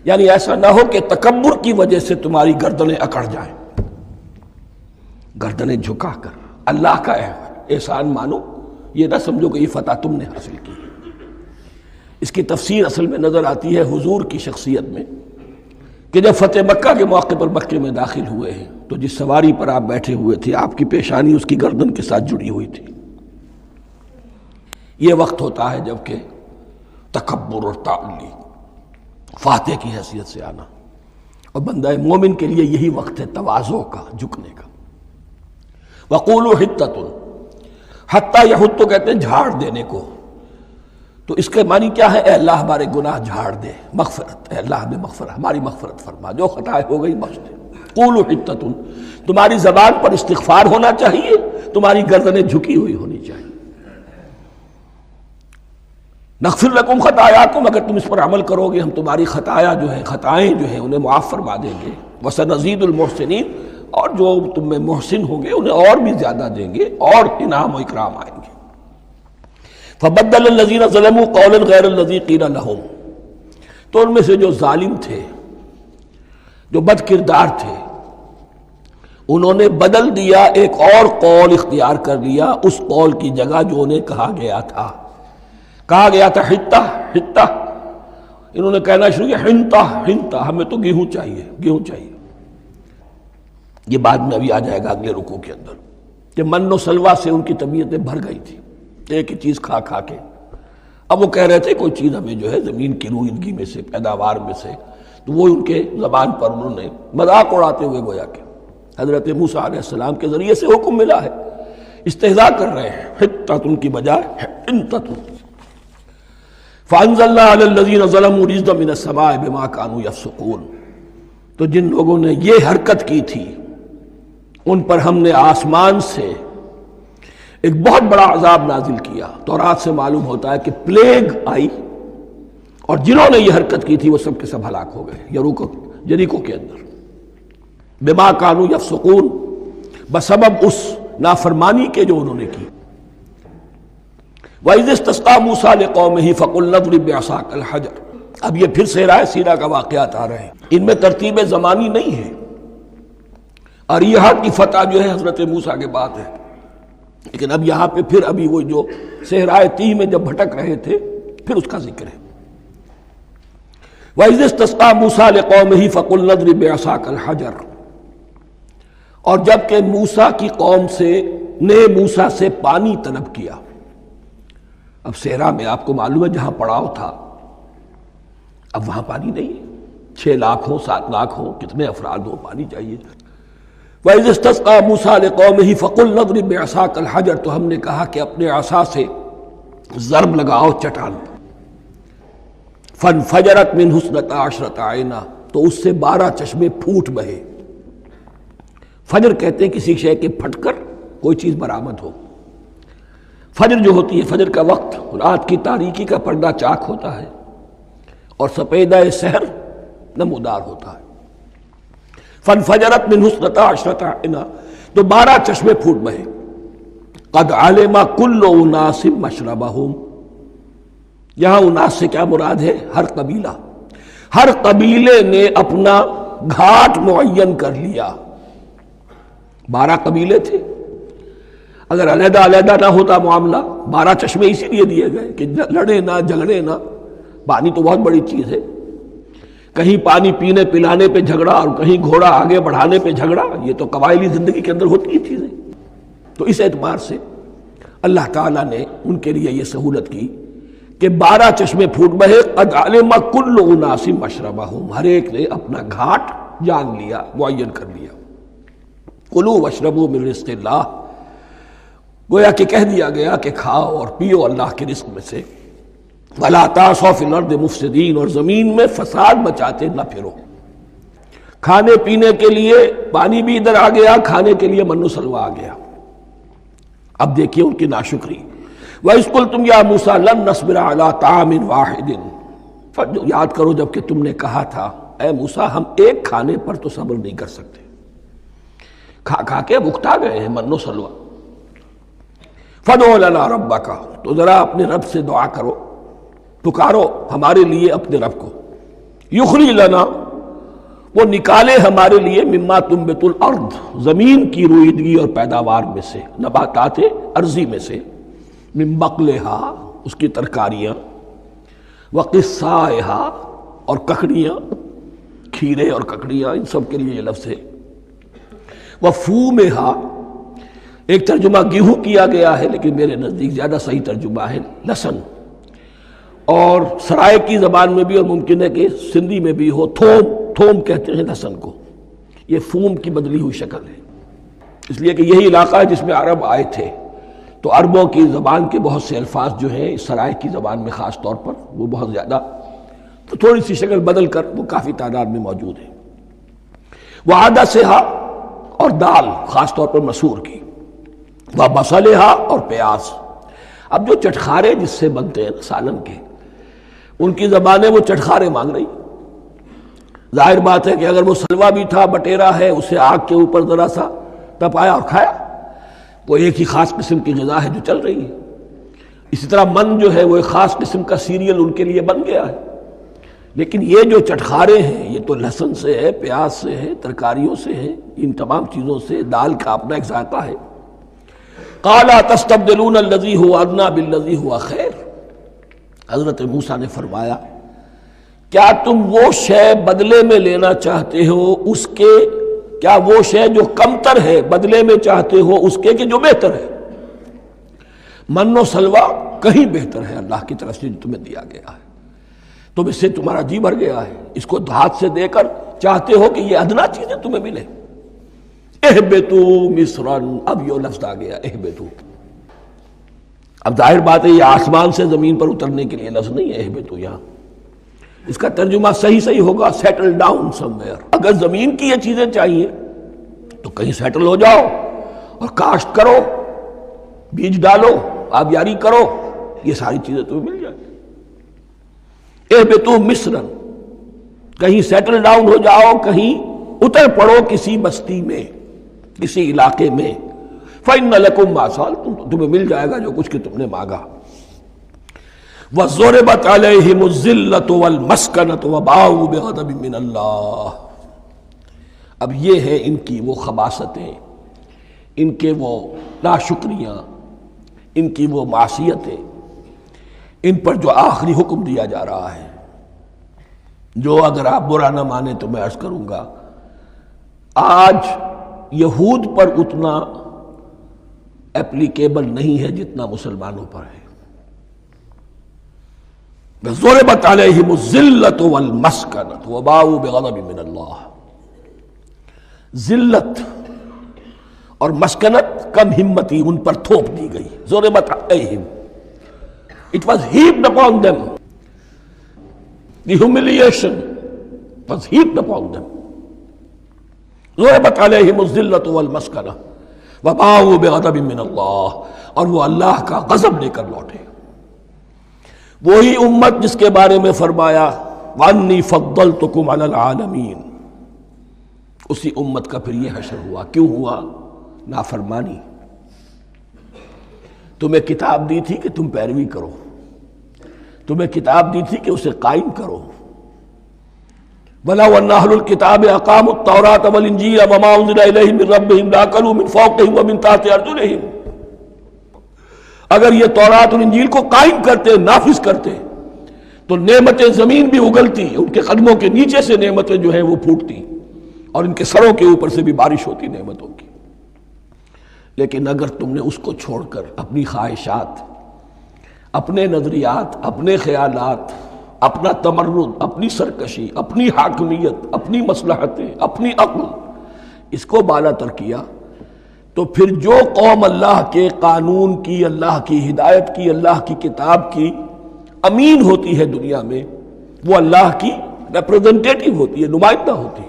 S1: یعنی ایسا نہ ہو کہ تکبر کی وجہ سے تمہاری گردنیں اکڑ جائیں، گردنیں جھکا کر اللہ کا احسان مانو، یہ نہ سمجھو کہ یہ فتح تم نے حاصل کی۔ اس کی تفسیر اصل میں نظر آتی ہے حضور کی شخصیت میں، کہ جب فتح مکہ کے موقع پر مکے میں داخل ہوئے ہیں تو جس سواری پر آپ بیٹھے ہوئے تھے، آپ کی پیشانی اس کی گردن کے ساتھ جڑی ہوئی تھی۔ یہ وقت ہوتا ہے جب کہ تکبر اور تعلی، فاتح کی حیثیت سے آنا، اور بندہ مومن کے لیے یہی وقت ہے تواضع کا، جھکنے کا۔ وَقُولُوا حِطَّةٌ، حتیٰ یحط تو کہتے ہیں جھاڑ دینے کو، تو اس کے معنی کیا ہے؟ اے اللہ ہمارے گناہ جھاڑ دے، مغفرت، اے اللہ ہمیں مغفرت، ہماری مغفرت فرما، جو خطائیں ہو گئی بخش دے۔ قولوا حطۃ، تمہاری زبان پر استغفار ہونا چاہیے، تمہاری گردنیں جھکی ہوئی ہونی چاہیے۔ نغفر لکم خطایاکم، اگر تم اس پر عمل کرو گے ہم تمہاری خطایا جو ہیں، خطائیں جو ہیں انہیں معاف فرما دیں گے۔ وسنزید المحسنین، اور جو تم میں محسن ہوں گے انہیں اور بھی زیادہ دیں گے، اور انعام و اکرام آئیں گے۔ فبدل الذین ظلموا قولا غیر الذی قیل لہم، تو ان میں سے جو ظالم تھے، جو بد کردار تھے، انہوں نے بدل دیا، ایک اور قول اختیار کر لیا اس قول کی جگہ جو انہیں کہا گیا تھا حتہ حتہ، انہوں نے کہنا شروع کیا ہنتا ہنتا، ہمیں تو گیہوں چاہیے، گیہوں چاہیے۔ یہ بعد میں ابھی آ جائے گا اگلے رکوع کے اندر، کہ من و سلوہ سے ان کی طبیعتیں بھر گئی تھی ایک ہی چیز کھا کھا کے۔ اب وہ کہہ رہے تھے کوئی چیز ہمیں جو ہے زمین کی روئیدگی میں سے، پیداوار میں سے، تو وہ ان کے زبان پر انہوں نے مذاق اڑاتے ہوئے گویا کہ حضرت موسیٰ علیہ السلام کے ذریعے سے حکم ملا ہے، استہزاء کر رہے ہیں، حطۃ کی بجائے حنطۃ۔ فانزلنا علی الذین ظلموا رجزا من السماء بما كانوا یفسقون، تو جن لوگوں نے یہ حرکت کی تھی ان پر ہم نے آسمان سے ایک بہت بڑا عذاب نازل کیا۔ تورات سے معلوم ہوتا ہے کہ پلیگ آئی، اور جنہوں نے یہ حرکت کی تھی وہ سب کے سب ہلاک ہو گئے جریکو کے اندر، بما كانوا یفسقون، بسبب اس نافرمانی کے جو انہوں نے کی۔ وَإِذِ اسْتَسْقَىٰ مُوسَىٰ لِقَوْمِهِ فَقُلْنَا اضْرِب بِّعَصَاكَ الْحَجَرَ، اب یہ پھر صحرائے سینا کا واقعات آ رہے ہیں، ان میں ترتیب زمانی نہیں ہے، اور یہاں کی فتح جو ہے حضرت موسیٰ کے بعد ہے، لیکن اب یہاں پہ پھر ابھی وہ جو صحرائے تیہ میں جب بھٹک رہے تھے پھر اس کا ذکر ہے۔ وَإِذِ اسْتَسْقَىٰ مُوسَىٰ لِقَوْمِهِ فَقُلْنَا اضْرِب بِّعَصَاكَ الْحَجَرَ، اور جب کہ موسیٰ کی قوم نے موسیٰ سے پانی طلب کیا، اب صحرا میں آپ کو معلوم ہے جہاں پڑاؤ تھا اب وہاں پانی نہیں ہے، 6 لاکھ ہو 7 لاکھ ہو، کتنے افراد ہو، پانی چاہیے۔ وَإِذِ اسْتَسْقَىٰ مُوسَىٰ لِقَوْمِهِ فَقُلْنَا اضْرِب بِّعَصَاكَ الْحَجَرَ، تو ہم نے کہا کہ اپنے عصا سے ضرب لگاؤ چٹان پر۔ فانفجرت منہ اثنتا عشرۃ عینا، تو اس سے 12 چشمے پھوٹ بہے۔ فجر کہتے ہیں کسی شے کے پھٹ کر کوئی چیز برآمد ہو۔ فجر جو ہوتی ہے، فجر کا وقت رات کی تاریکی کا پردہ چاک ہوتا ہے اور سپیدہ سحر نمودار ہوتا ہے۔ فانفجرت منہ اثنتا عشرۃ عینا، تو 12 چشمے پھوٹ بہے۔ قد علم کل اناس مشربہم، یہاں اناس سے کیا مراد ہے؟ ہر قبیلہ، ہر قبیلے نے اپنا گھاٹ معین کر لیا۔ 12 قبیلے تھے، اگر علیحدہ علیحدہ نہ ہوتا معاملہ، 12 چشمے اسی لیے دیے گئے کہ لڑے نہ جھگڑے نہ۔ پانی تو بہت بڑی چیز ہے، کہیں پانی پینے پلانے پہ جھگڑا اور کہیں گھوڑا آگے بڑھانے پہ جھگڑا، یہ تو قبائلی زندگی کے اندر ہوتی ہی چیزیں۔ تو اس اعتبار سے اللہ تعالیٰ نے ان کے لیے یہ سہولت کی کہ 12 چشمے پھوٹ بہے۔ قد علم کل اناس مشربہم، ہر ایک نے اپنا گھاٹ جان لیا، معین کر لیا۔ کلوا واشربوا من رزق اللہ، گویا کہ کہہ دیا گیا کہ کھاؤ اور پیو اللہ کے رزق میں سے۔ ولا تعثوا فی الارض مفسدین، اور زمین میں فساد مچاتے نہ پھرو۔ کھانے پینے کے لیے پانی بھی ادھر آ گیا، کھانے کے لیے من و سلوہ آ گیا۔ اب دیکھیے ان کی ناشکری۔ وَإِذْ قُلْتُمْ يَا مُوسَىٰ لَن نَّصْبِرَ عَلَىٰ طَعَامٍ وَاحِدٍ، یاد کرو جب کہ تم نے کہا تھا اے موسیٰ ہم ایک کھانے پر تو صبر نہیں کر سکتے، کھا کھا کے بکتا گئے ہیں من و سلوہ۔ فَادْعُ لَنَا رَبَّكَ، تو ذرا اپنے رب سے دعا کرو، پکارو ہمارے لیے اپنے رب کو۔ یخرج لنا، وہ نکالے ہمارے لیے، مما تنبت الارض، زمین کی روئیدگی اور پیداوار میں سے، نباتات ارضی میں سے، من بقلہا، اس کی ترکاریاں، وقصائہا، اور ککڑیاں، کھیرے اور ککڑیاں، ان سب کے لیے یہ لفظ ہے۔ وفومہا، ایک ترجمہ گیہوں کیا گیا ہے لیکن میرے نزدیک زیادہ صحیح ترجمہ ہے لہسن، اور سرائے کی زبان میں بھی اور ممکن ہے کہ سندھی میں بھی ہو تھوم، تھوم کہتے ہیں لہسن کو، یہ فوم کی بدلی ہوئی شکل ہے، اس لیے کہ یہی علاقہ ہے جس میں عرب آئے تھے، تو عربوں کی زبان کے بہت سے الفاظ جو ہیں اس سرائے کی زبان میں خاص طور پر وہ بہت زیادہ، تو تھوڑی سی شکل بدل کر وہ کافی تعداد میں موجود ہے۔ وعدسہا، اور دال خاص طور پر مسور کی، وبصلہا، اور پیاز۔ اب جو چٹخارے جس سے بنتے ہیں سالن کے، ان کی زبانیں وہ چٹخارے مانگ رہی۔ ظاہر بات ہے کہ اگر وہ سلوا بھی تھا، بٹیرا ہے، اسے آگ کے اوپر ذرا سا تپایا اور کھایا، وہ ایک ہی خاص قسم کی غذا ہے جو چل رہی ہے۔ اسی طرح من جو ہے وہ ایک خاص قسم کا سیریل ان کے لیے بن گیا ہے۔ لیکن یہ جو چٹخارے ہیں یہ تو لہسن سے ہے، پیاز سے ہے، ترکاریوں سے ہے، ان تمام چیزوں سے، دال کا اپنا ایک ذائقہ ہے۔ قَالَ تَسْتَبْدِلُونَ الَّذِي هُوَ أَدْنَىٰ بِالَّذِي هُوَ خَيْرٌ، حضرت موسیٰ نے فرمایا کیا تم وہ شے بدلے میں لینا چاہتے ہو اس کے، کیا وہ شے جو کمتر ہے بدلے میں چاہتے ہو اس کے کہ جو بہتر ہے؟ من و سلوہ کہیں بہتر ہے اللہ کی طرف سے جو تمہیں دیا گیا ہے، تم اس سے تمہارا جی بھر گیا ہے، اس کو ہاتھ سے دے کر چاہتے ہو کہ یہ ادنا چیزیں تمہیں ملے۔ اہبتو مصرن، اب یہ لفظ آ گیا اہبتو، اب ظاہر بات ہے یہ آسمان سے زمین پر اترنے کے لیے لفظ نہیں ہے اہبتو، یہاں اس کا ترجمہ صحیح ہوگا سیٹل ڈاؤن سم ویئر۔ اگر زمین کی یہ چیزیں چاہیے تو کہیں سیٹل ہو جاؤ اور کاشت کرو، بیج ڈالو، آبیاری کرو، یہ ساری چیزیں تمہیں مل جائیں۔ اہبتو مصرن، کہیں سیٹل ڈاؤن ہو جاؤ، کہیں اتر پڑو کسی بستی میں، کسی علاقے میں۔ فَإِنَّ لَكُمْ مَا سَأَلْتُمْ، تمہیں مل جائے گا جو کچھ کہ تم نے مانگا۔ وَضُرِبَتْ عَلَيْهِمُ الذِّلَّةُ وَالْمَسْكَنَةُ وَبَاءُوا بِغَضَبٍ مِّنَ اللَّهِ، اب یہ ہے ان کی وہ خباثتیں، ان کے وہ ناشکریاں، ان کی وہ معصیتیں، ان پر جو آخری حکم دیا جا رہا ہے، جو اگر آپ برا نہ مانیں تو میں عرض کروں گا آج یہود پر اتنا اپلیکیبل نہیں ہے جتنا مسلمانوں پر ہے۔ ضربت علیہم الذلۃ والمسکنۃ وباؤوا بغضب من اللہ، ذلت اور مسکنت، کم ہمتی ان پر تھوپ دی گئی۔ ضربت علیہم، it was heaped upon them، the humiliation was heaped upon them. ضربت علیہم الذلۃ والمسکنہ وباؤوا بغضب من اللہ، اور وہ اللہ کا غضب لے کر لوٹے۔ وہی امت جس کے بارے میں فرمایا وانی فضلتکم علی العالمین، اسی امت کا پھر یہ حشر ہوا۔ کیوں ہوا؟ نافرمانی۔ تمہیں کتاب دی تھی کہ تم پیروی کرو، تمہیں کتاب دی تھی کہ اسے قائم کرو۔ وَلَوْ أَنَّ أَهْلَ الْكِتَابِ أَقَامُوا التَّوْرَاةَ وَالْإِنْجِيلَ وَمَا أُنزِلَ إِلَيْهِم مِّن رَّبِّهِمْ لَأَكَلُوا مِن فَوْقِهِمْ وَمِن تَحْتِ أَرْجُلِهِمْ، اگر یہ تورات اور انجیل کو قائم کرتے، نافذ کرتے، تو نعمتیں زمین بھی اگلتی، ان کے قدموں کے نیچے سے نعمتیں جو ہیں وہ پھوٹتی، اور ان کے سروں کے اوپر سے بھی بارش ہوتی نعمتوں کی۔ لیکن اگر تم نے اس کو چھوڑ کر اپنی خواہشات، اپنے نظریات، اپنے خیالات، اپنا تمرد، اپنی سرکشی، اپنی حاکمیت، اپنی مصلحتیں، اپنی عقل، اس کو بالا تر کیا، تو پھر جو قوم اللہ کے قانون کی، اللہ کی ہدایت کی، اللہ کی کتاب کی امین ہوتی ہے دنیا میں، وہ اللہ کی ریپرزنٹیٹو ہوتی ہے، نمائندہ ہوتی ہے۔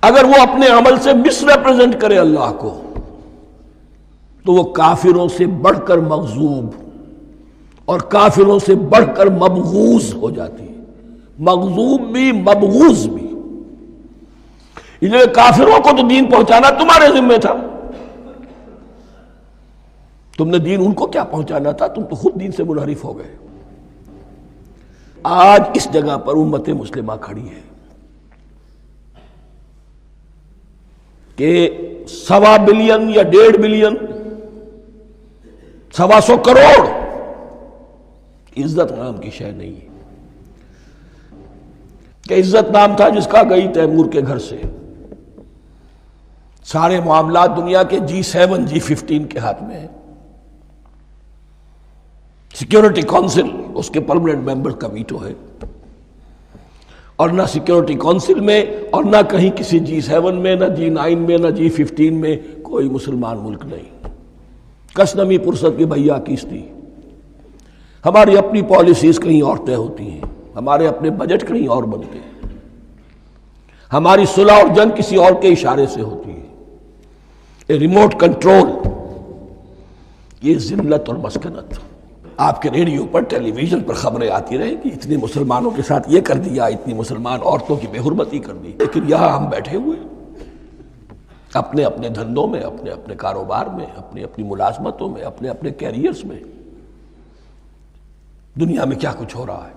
S1: اگر وہ اپنے عمل سے مس ریپرزنٹ کرے اللہ کو، تو وہ کافروں سے بڑھ کر مغضوب اور کافروں سے بڑھ کر مبغوض ہو جاتی ہے، مغضوب بھی مبغوض بھی۔ اس لیے کافروں کو تو دین پہنچانا تمہارے ذمہ تھا، تم نے دین ان کو کیا پہنچانا تھا، تم تو خود دین سے منحرف ہو گئے۔ آج اس جگہ پر امت مسلمہ کھڑی ہے کہ 1.25 بلین یا 1.5 بلین، 125 کروڑ عزت نام کی شے نہیں ہے، کہ عزت نام تھا جس کا گئی تیمور کے گھر سے، سارے معاملات دنیا کے G7 G15 کے ہاتھ میں ہیں، سیکیورٹی کونسل اس کے پرماننٹ ممبر کا ویٹو ہے، اور نہ سیکیورٹی کونسل میں اور نہ کہیں کسی G7 میں، نہ G9 میں، نہ G15 میں کوئی مسلمان ملک نہیں۔ کشنمی پرست کی بھیا کیستی، ہماری اپنی پالیسیز کہیں اور طے ہوتی ہیں، ہمارے اپنے بجٹ کہیں اور بنتے ہیں، ہماری صلح اور جنگ کسی اور کے اشارے سے ہوتی ہے۔ ریموٹ کنٹرول، یہ ذلت اور مسکنت۔ آپ کے ریڈیو پر، ٹیلی ویژن پر خبریں آتی رہیں کہ اتنے مسلمانوں کے ساتھ یہ کر دیا، اتنی مسلمان عورتوں کی بے حرمتی کر دی، لیکن یہاں ہم بیٹھے ہوئے اپنے اپنے دھندوں میں، اپنے اپنے کاروبار میں، اپنی اپنی ملازمتوں میں، اپنے اپنے کیریئرز میں، دنیا میں کیا کچھ ہو رہا ہے۔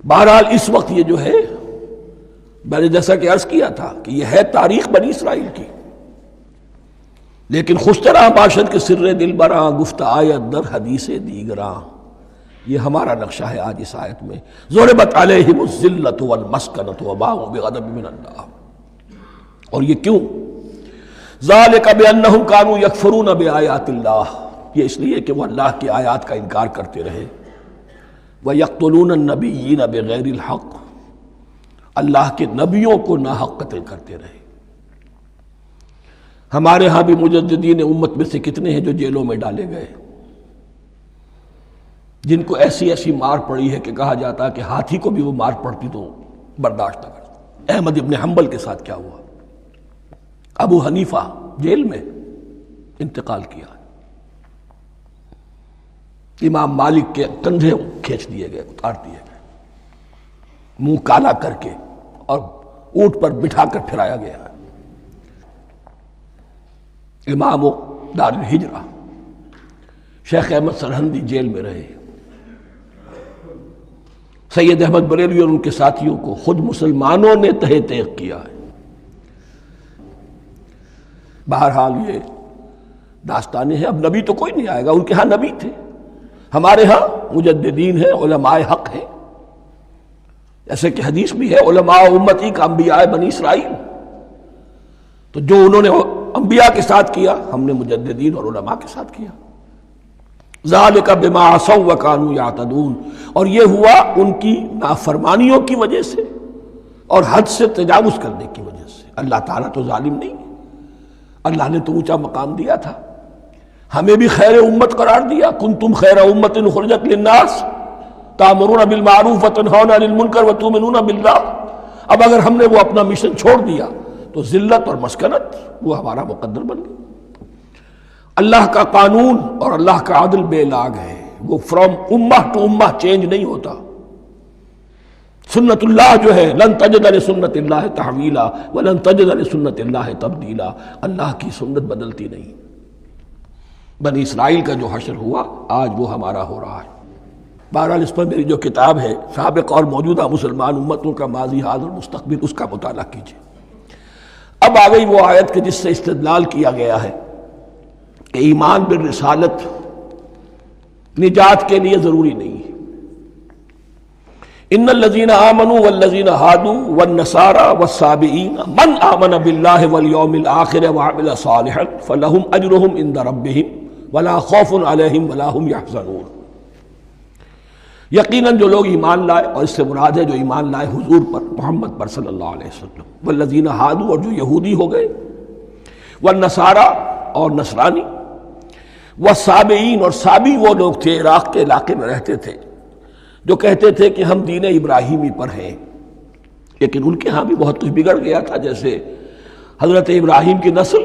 S1: بہرحال اس وقت یہ جو ہے، میں نے جیسا کہ عرض کیا تھا کہ یہ ہے تاریخ بنی اسرائیل کی، لیکن خوشترا باشد کے سر دل براں، گفت آیت در حدیث دیگراں، یہ ہمارا نقشہ ہے آج اس آیت میں۔ ضربت علیہم الذلۃ والمسکنۃ وباؤوا بغضب من اللہ، اور یہ کیوں؟ ذالک بانہم کانوا یکفرون بآیات اللہ، یہ اس لیے کہ وہ اللہ کی آیات کا انکار کرتے رہے۔ وَيَقْتُلُونَ النَّبِيِّينَ بِغَيْرِ الْحَقِّ، اللہ کے نبیوں کو ناحق قتل کرتے رہے۔ ہمارے ہاں بھی مجددین امت میں سے کتنے ہیں جو جیلوں میں ڈالے گئے، جن کو ایسی ایسی مار پڑی ہے کہ کہا جاتا ہے کہ ہاتھی کو بھی وہ مار پڑتی تو برداشت نہ کرتا۔ احمد ابن حنبل کے ساتھ کیا ہوا؟ ابو حنیفہ جیل میں انتقال کیا، امام مالک کے کندھے کھینچ دیے گئے، اتار دیے گئے، منہ کالا کر کے اور اونٹ پر بٹھا کر پھرایا گیا۔ امام دار الہجرہ شیخ احمد سرہندی جیل میں رہے، سید احمد بریلوی اور ان کے ساتھیوں کو خود مسلمانوں نے تہہ تیغ کیا ہے۔ بہرحال یہ داستانیں ہیں، اب نبی تو کوئی نہیں آئے گا، ان کے ہاں نبی تھے، ہمارے ہاں مجددین ہیں، علماء حق ہیں، جیسے کہ حدیث بھی ہے علماء امتی کا انبیاء بنی اسرائیل، تو جو انہوں نے انبیاء کے ساتھ کیا ہم نے مجددین اور علماء کے ساتھ کیا۔ ذالک بما عصوا وکانوا یعتدون، اور یہ ہوا ان کی نافرمانیوں کی وجہ سے اور حد سے تجاوز کرنے کی وجہ سے۔ اللہ تعالیٰ تو ظالم نہیں ہے، اللہ نے تو اونچا مقام دیا تھا، ہمیں بھی خیر امت قرار دیا، کنتم خیر امت اخرجت للناس تأمرون بالمعروف وتنہون عن المنکر وتؤمنون باللہ. اب اگر ہم نے وہ اپنا مشن چھوڑ دیا تو ذلت اور مسکنت وہ ہمارا مقدر بن گئی. اللہ کا قانون اور اللہ کا عدل بے لاگ ہے، وہ فرام امہ ٹو امہ چینج نہیں ہوتا. سنت اللہ جو ہے لن تجد لسنت اللہ تحویلا ولن تجد لسنت اللہ تبدیلا. اللہ کی سنت بدلتی نہیں. بنی اسرائیل کا جو حشر ہوا آج وہ ہمارا ہو رہا ہے. بہرحال اس پر میری جو کتاب ہے سابق اور موجودہ مسلمان امتوں کا ماضی حال اور مستقبل، اس کا مطالعہ کیجیے. اب آ گئی وہ آیت کہ جس سے استدلال کیا گیا ہے کہ ایمان بالرسالت نجات کے لیے ضروری نہیں ہے. ان الذین آمنوا والذین ہادوا والنصارى والصابئین من آمن باللہ والیوم الآخر وعمل صالحا فلہم اجرہم عند ربہم ولا خوف علیہم ولا هم یحزنون. یقیناً جو لوگ ایمان لائے، اور اس سے مراد ہے جو ایمان لائے حضور پر، محمد پر صلی اللہ علیہ وسلم، والذین ہادوا اور جو یہودی ہو گئے، والنصارى اور نصرانی، والصابئین اور صابی وہ لوگ تھے عراق کے علاقے میں رہتے تھے جو کہتے تھے کہ ہم دین ابراہیمی پر ہیں، لیکن ان کے ہاں بھی بہت کچھ بگڑ گیا تھا. جیسے حضرت ابراہیم کی نسل،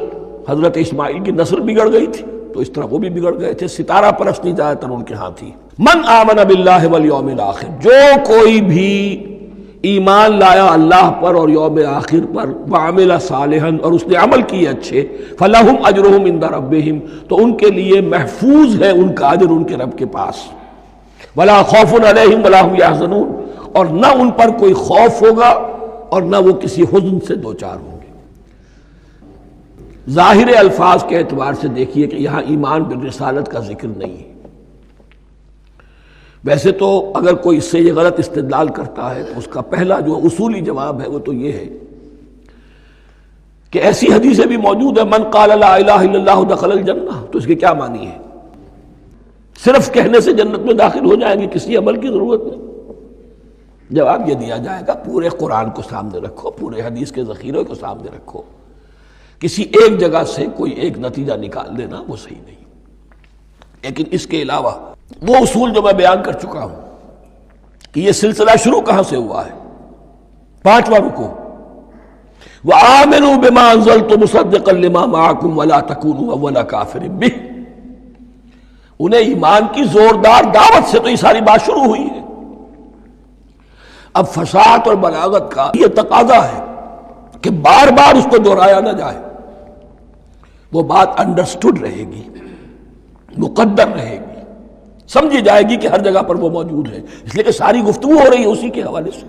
S1: حضرت اسماعیل کی نسل بگڑ گئی تھی، تو اس طرح وہ بھی بگڑ گئے تھے. ستارہ پرستی زیادہ تر ان کے ہاں تھی. من آمن باللہ والیوم الآخر، جو کوئی بھی ایمان لایا اللہ پر اور یوم آخر پر، وعمل صالحا اور اس نے عمل کیے اچھے، فلہم اجرہم عند ربہم تو ان کے لیے محفوظ ہے ان کا اجر ان کے رب کے پاس. ولا خوف علیہم ولا هم یحزنون، اور نہ ان پر کوئی خوف ہوگا اور نہ وہ کسی حزن سے دوچار ہوں گے. ظاہر الفاظ کے اعتبار سے دیکھیے کہ یہاں ایمان بالرسالت کا ذکر نہیں ہے. ویسے تو اگر کوئی اس سے یہ غلط استدلال کرتا ہے تو اس کا پہلا جو اصولی جواب ہے وہ تو یہ ہے کہ ایسی حدیثیں بھی موجود ہیں من قال لا الہ الا اللہ دخل الجنہ، تو اس کے کیا معنی ہے؟ صرف کہنے سے جنت میں داخل ہو جائیں گے، کسی عمل کی ضرورت نہیں. جواب یہ دیا جائے گا پورے قرآن کو سامنے رکھو، پورے حدیث کے ذخیرے کو سامنے رکھو. کسی ایک جگہ سے کوئی ایک نتیجہ نکال لینا وہ صحیح نہیں. لیکن اس کے علاوہ وہ اصول جو میں بیان کر چکا ہوں کہ یہ سلسلہ شروع کہاں سے ہوا ہے. 5واں رکوع وآمنوا بما انزلت مصدقا لما معكم ولا تكونوا اول کافر به. انہیں ایمان کی زوردار دعوت سے تو یہ ساری بات شروع ہوئی ہے. اب فصاحت اور بلاغت کا یہ تقاضا ہے کہ بار بار اس کو دہرایا نہ جائے. وہ بات انڈرسٹوڈ رہے گی، مقدر رہے گی، سمجھی جائے گی کہ ہر جگہ پر وہ موجود ہے، اس لیے کہ ساری گفتگو ہو رہی ہے اسی کے حوالے سے.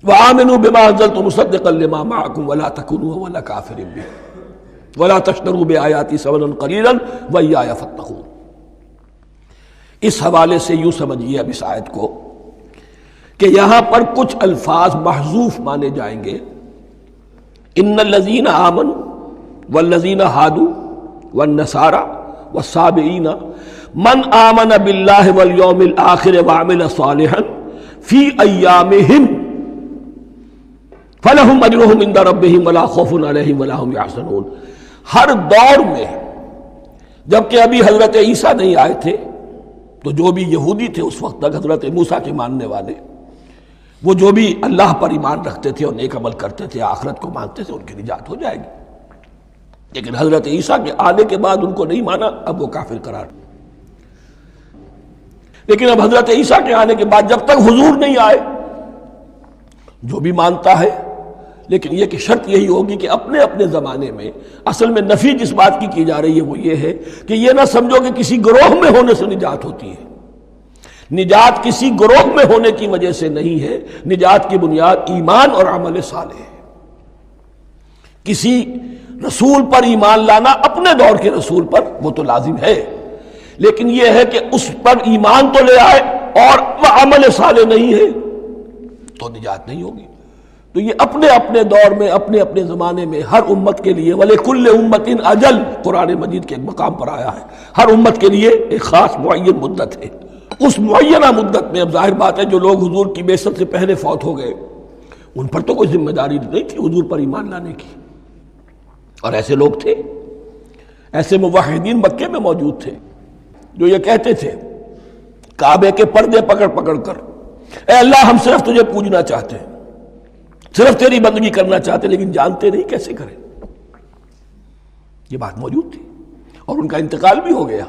S1: وآمنوا بما انزلت مصدقا لما معكم ولا تكونوا اول کافر به ولا تشتروا بآیاتی ثمنا قلیلا وإیایا فاتقون. اس حوالے سے یوں سمجھیے اب اس آیت کو کہ یہاں پر کچھ الفاظ محذوف مانے جائیں گے. ان الذین آمنوا والذین ہادوا والنصارى والصابئین من آمن باللہ والیوم الآخر وعمل صالحا فی ایامہم فلہم اجرہم عند ربہم ولا خوف علیہم ولا هم یحزنون. ہر دور میں جبکہ ابھی حضرت عیسیٰ نہیں آئے تھے تو جو بھی یہودی تھے اس وقت تک، حضرت موسیٰ کے ماننے والے، وہ جو بھی اللہ پر ایمان رکھتے تھے اور نیک عمل کرتے تھے، آخرت کو مانتے تھے، ان کی نجات ہو جائے گی. لیکن حضرت عیسیٰ کے آنے کے بعد ان کو نہیں مانا، اب وہ کافر قرار. لیکن اب حضرت عیسیٰ کے آنے کے بعد جب تک حضور نہیں آئے جو بھی مانتا ہے، لیکن یہ کہ شرط یہی ہوگی کہ اپنے اپنے زمانے میں اصل میں نفی جس بات کی جا رہی ہے وہ یہ ہے کہ یہ نہ سمجھو کہ کسی گروہ میں ہونے سے نجات ہوتی ہے. نجات کسی گروہ میں ہونے کی وجہ سے نہیں ہے، نجات کی بنیاد ایمان اور عمل صالح ہے. کسی رسول پر ایمان لانا اپنے دور کے رسول پر وہ تو لازم ہے، لیکن یہ ہے کہ اس پر ایمان تو لے آئے اور وہ عمل صالح نہیں ہے تو نجات نہیں ہوگی. تو یہ اپنے اپنے دور میں، اپنے اپنے زمانے میں ہر امت کے لیے وَلِكُلِّ أُمَّةٍ أَجَلٌ قرآن مجید کے ایک مقام پر آیا ہے. ہر امت کے لیے ایک خاص معین مدت ہے. اس معینہ مدت میں اب ظاہر بات ہے جو لوگ حضور کی بعثت سے پہلے فوت ہو گئے ان پر تو کوئی ذمہ داری نہیں تھی حضور پر ایمان لانے کی. اور ایسے لوگ تھے، ایسے موحدین مکے میں موجود تھے جو یہ کہتے تھے کعبے کے پردے پکڑ پکڑ کر، اے اللہ ہم صرف تجھے پوجنا چاہتے ہیں، صرف تیری بندگی کرنا چاہتے ہیں، لیکن جانتے نہیں کیسے کریں۔ یہ بات موجود تھی اور ان کا انتقال بھی ہو گیا۔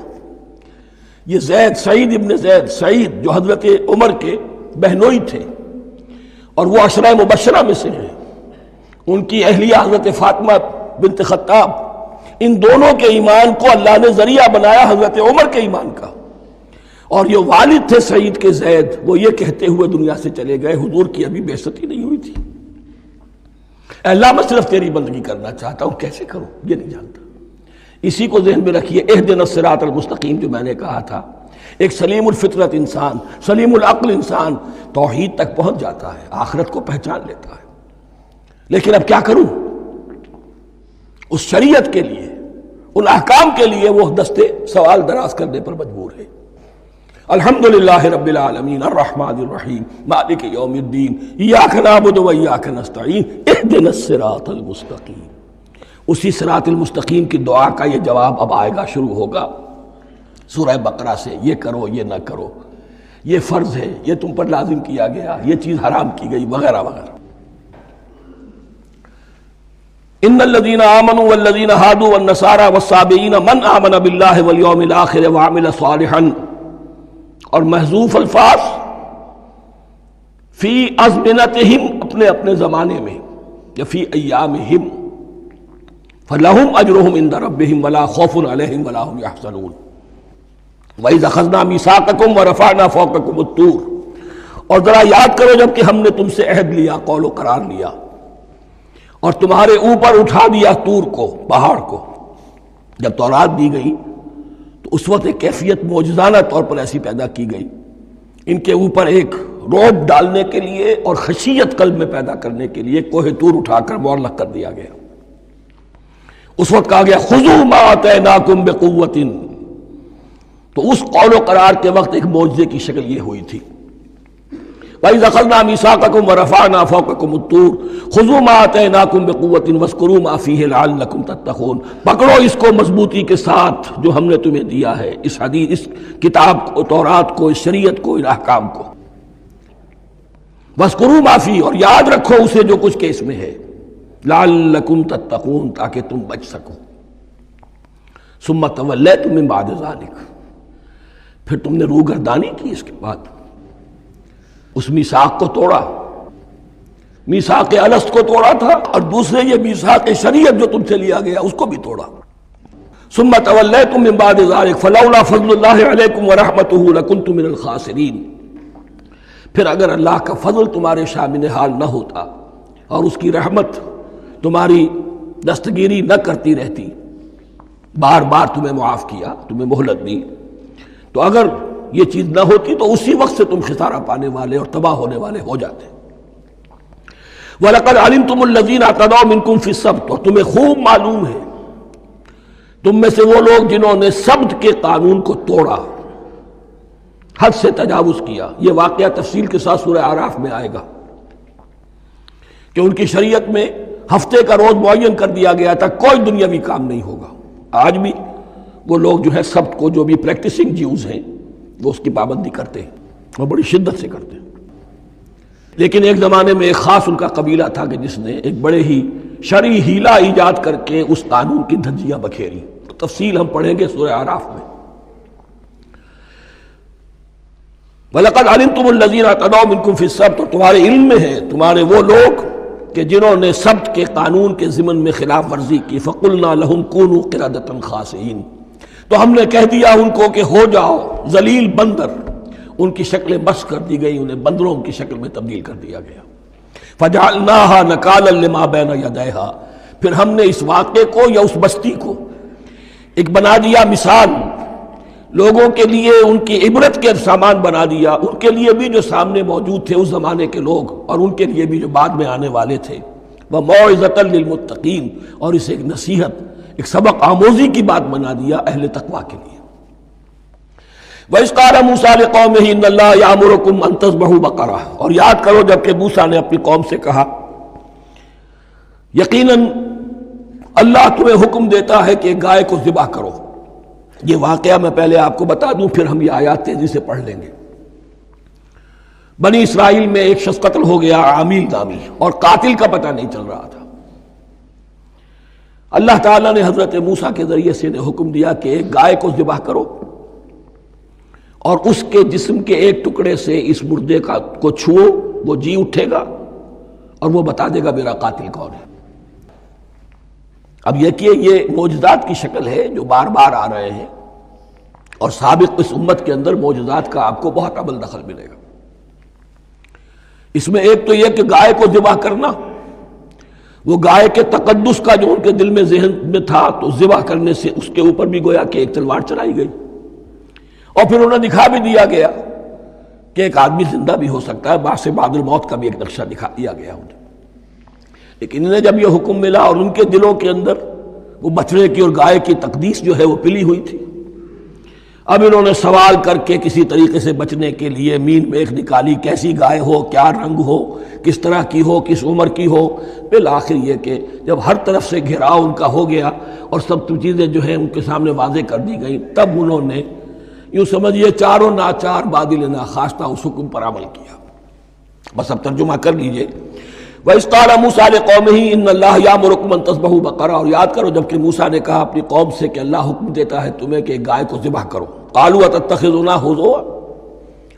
S1: یہ زید، سعید ابن زید، سعید جو حضرت عمر کے بہنوئی تھے اور وہ عشرہ مبشرہ میں سے ہیں، ان کی اہلیہ حضرت فاطمہ بنت خطاب، ان دونوں کے ایمان کو اللہ نے ذریعہ بنایا حضرت عمر کے ایمان کا۔ اور یہ والد تھے سعید کے زید، وہ یہ کہتے ہوئے دنیا سے چلے گئے حضور کی ابھی بعثت ہی نہیں ہوئی تھی، اے اللہ میں صرف تیری بندگی کرنا چاہتا ہوں، کیسے کروں یہ نہیں جانتا۔ اسی کو ذہن میں رکھیے، اہدنا الصراط المستقیم جو میں نے کہا تھا، ایک سلیم الفطرت انسان، سلیم العقل انسان توحید تک پہنچ جاتا ہے، آخرت کو پہچان لیتا ہے، لیکن اب کیا کروں؟ اس شریعت کے لیے، ان احکام کے لیے وہ دستے سوال دراز کرنے پر مجبور ہے۔ الحمدللہ رب العالمین الرحمن الرحیم مالک یوم الدین ایاک نعبد و ایاک نستعین اہدنا الصراط المستقیم۔ اسی صراط المستقیم کی دعا کا یہ جواب اب آئے گا، شروع ہوگا سورہ بقرہ سے، یہ کرو یہ نہ کرو، یہ فرض ہے، یہ تم پر لازم کیا گیا، یہ چیز حرام کی گئی، وغیرہ وغیرہ۔ ان الذين آمنوا والذين هادوا والنصارى والصابئين من آمن بالله واليوم الآخر وعمل صالحا، اور محذوف الفاظ فی ازمنتہم، اپنے اپنے زمانے میں، یا فی ایامہم، فلہم اجرہم عند ربہم ولا خوف علیہم ولا هم یحزنون۔ وَإِذْ أَخَذْنَا مِيثَاقَكُمْ وَرَفَعْنَا فَوْقَكُمُ الطُّورَ، اور ذرا یاد کرو جب کہ ہم نے تم سے عہد لیا، قول و قرار لیا، اور تمہارے اوپر اٹھا دیا طور کو، پہاڑ کو۔ جب تورات دی گئی تو اس وقت ایک کیفیت معجزانہ طور پر ایسی پیدا کی گئی، ان کے اوپر ایک روب ڈالنے کے لیے اور خشیت قلب میں پیدا کرنے کے لیے کوہ طور اٹھا کر معلق کر دیا گیا۔ اس وقت کہا گیا خذوا ما آتیناکم بقوۃ، تو اس قول و قرار کے وقت ایک معجزے کی شکل یہ ہوئی تھی۔ وَإِذْ أَخَذْنَا مِيثَاقَكُمْ وَرَفَعْنَا فَوْقَكُمُ الطُّورَ خُذُوا مَا آتَيْنَاكُمْ بِقُوَّةٍ وَاذْكُرُوا مَا فِيهِ لَعَلَّكُمْ تَتَّقُونَ، پکڑو اس کو مضبوطی کے ساتھ جو ہم نے تمہیں دیا ہے، اس حدیث، اس کتاب کو، تورات کو، اس شریعت کو، ان احکام کو۔ وَاذْكُرُوا مَا فِيهِ، اور یاد رکھو اسے جو کچھ کہ اس میں ہے، لَعَلَّكُمْ تَتَّقُونَ، تاکہ تم بچ سکو۔ ثُمَّ تَوَلَّيْتُم مِّن بَعْدِ ذَلِكَ، پھر تم نے روگردانی کی اس کے بعد، اس میثاق کو توڑا، میثاق الست کو توڑا تھا، اور دوسرے یہ میثاق شریعت جو تم سے لیا گیا اس کو بھی توڑا۔ ثم تولیتم من بعد ذلک فلولا فضل اللہ علیکم ورحمتہ لکنتم من الخاسرین، پھر اگر اللہ کا فضل تمہارے شامل حال نہ ہوتا اور اس کی رحمت تمہاری دستگیری نہ کرتی رہتی، بار بار تمہیں معاف کیا، تمہیں مہلت دی، تو اگر یہ چیز نہ ہوتی تو اسی وقت سے تم خسارہ پانے والے اور تباہ ہونے والے ہو جاتے۔ وَلَقَدْ عَلِمْتُمُ الَّذِينَ اعْتَدَوْا مِنْكُمْ فِي السَّبْتِ، اور تمہیں خوب معلوم ہے تم میں سے وہ لوگ جنہوں نے سبت کے قانون کو توڑا، حد سے تجاوز کیا۔ یہ واقعہ تفصیل کے ساتھ سورہ اعراف میں آئے گا کہ ان کی شریعت میں ہفتے کا روز معین کر دیا گیا تھا، کوئی دنیاوی کام نہیں ہوگا۔ آج بھی وہ لوگ جو ہے سبت کو، جو بھی پریکٹسنگ جیوز ہیں، وہ اس کی پابندی کرتے ہیں اور بڑی شدت سے کرتے ہیں۔ لیکن ایک زمانے میں ایک خاص ان کا قبیلہ تھا کہ جس نے ایک بڑے ہی شرعی ہیلہ ایجاد کر کے اس قانون کی دھجیاں بکھیری، تفصیل ہم پڑھیں گے سورہ اعراف میں۔ وَلَقَدْ عَلِمْتُمُ الَّذِينَ اعْتَدَوْا مِنْكُمْ فِي السَّبْتِ، اور تمہارے علم میں ہے تمہارے وہ لوگ کہ جنہوں نے سبت کے قانون کے ضمن میں خلاف ورزی کی، فَقُلْنَا لَهُمْ كُونُوا قِرَدَةً خَاسِئِينَ، تو ہم نے کہہ دیا ان کو کہ ہو جاؤ ذلیل بندر، ان کی شکلیں بس کر دی گئی، انہیں بندروں کی شکل میں تبدیل کر دیا گیا۔ فَجَعَلْنَاهَا نَكَالًا لِمَا بَيْنَ يَدَيْهَا، پھر ہم نے اس واقعے کو یا اس بستی کو ایک بنا دیا مثال، لوگوں کے لیے ان کی عبرت کے سامان بنا دیا، ان کے لیے بھی جو سامنے موجود تھے اس زمانے کے لوگ، اور ان کے لیے بھی جو بعد میں آنے والے تھے، وَمَوْعِظَةً لِّلْمُتَّقِينَ، اور اسے ایک نصیحت، ایک سبق آموزی کی بات بنا دیا اہل تقویٰ کے لیے۔ وَإِذْ قَالَ مُوسَىٰ لِقَوْمِهِ إِنَّ اللَّهَ يَأْمُرُكُمْ أَن تَذْبَحُوا بَقَرَةً، اور یاد کرو جب کہ موسیٰ نے اپنی قوم سے کہا یقیناً اللہ تمہیں حکم دیتا ہے کہ گائے کو ذبح کرو، یہ واقعہ میں پہلے آپ کو بتا دوں، پھر ہم یہ آیات تیزی سے پڑھ لیں گے۔ بنی اسرائیل میں ایک شخص قتل ہو گیا، عامیل نامی، اور قاتل کا پتہ نہیں چل رہا تھا۔ اللہ تعالیٰ نے حضرت موسیٰ کے ذریعے سے حکم دیا کہ ایک گائے کو ذبح کرو اور اس کے جسم کے ایک ٹکڑے سے اس مردے کو چھوؤ، وہ جی اٹھے گا اور وہ بتا دے گا میرا قاتل کون ہے۔ اب یہ کہ یہ معجزات کی شکل ہے جو بار بار آ رہے ہیں، اور سابق اس امت کے اندر معجزات کا آپ کو بہت عمل دخل ملے گا۔ اس میں ایک تو یہ کہ گائے کو ذبح کرنا، وہ گائے کے تقدس کا جو ان کے دل میں ذہن میں تھا، تو ذبح کرنے سے اس کے اوپر بھی گویا کہ ایک تلوار چلائی گئی، اور پھر انہیں دکھا بھی دیا گیا کہ ایک آدمی زندہ بھی ہو سکتا ہے، بعد سے بعد الموت کا بھی ایک نقشہ دکھا دیا گیا انہیں۔ لیکن انہیں جب یہ حکم ملا اور ان کے دلوں کے اندر وہ بچڑے کی اور گائے کی تقدیس جو ہے وہ پلی ہوئی تھی، اب انہوں نے سوال کر کے کسی طریقے سے بچنے کے لیے مین میخ نکالی، کیسی گائے ہو، کیا رنگ ہو، کس طرح کی ہو، کس عمر کی ہو۔ بالآخر یہ کہ جب ہر طرف سے گھیراؤ ان کا ہو گیا اور سب چیزیں جو ہیں ان کے سامنے واضح کر دی گئیں، تب انہوں نے یوں سمجھیے چاروں ناچار بادل ناخواستہ اس حکم پر عمل کیا۔ بس اب ترجمہ کر لیجئے۔ وَإِذْ قَالَ مُوسَىٰ لِقَوْمِهِ إِنَّ اللَّهَ يَأْمُرُكُمْ أَن تَذْبَحُوا بَقَرَةً، اور یاد کرو جب کہ موسیٰ نے کہا اپنی قوم سے کہ اللہ حکم دیتا ہے تمہیں کہ ایک گائے کو ذبح کرو۔ قَالُوا أَتَتَّخِذُنَا هُزُوًا،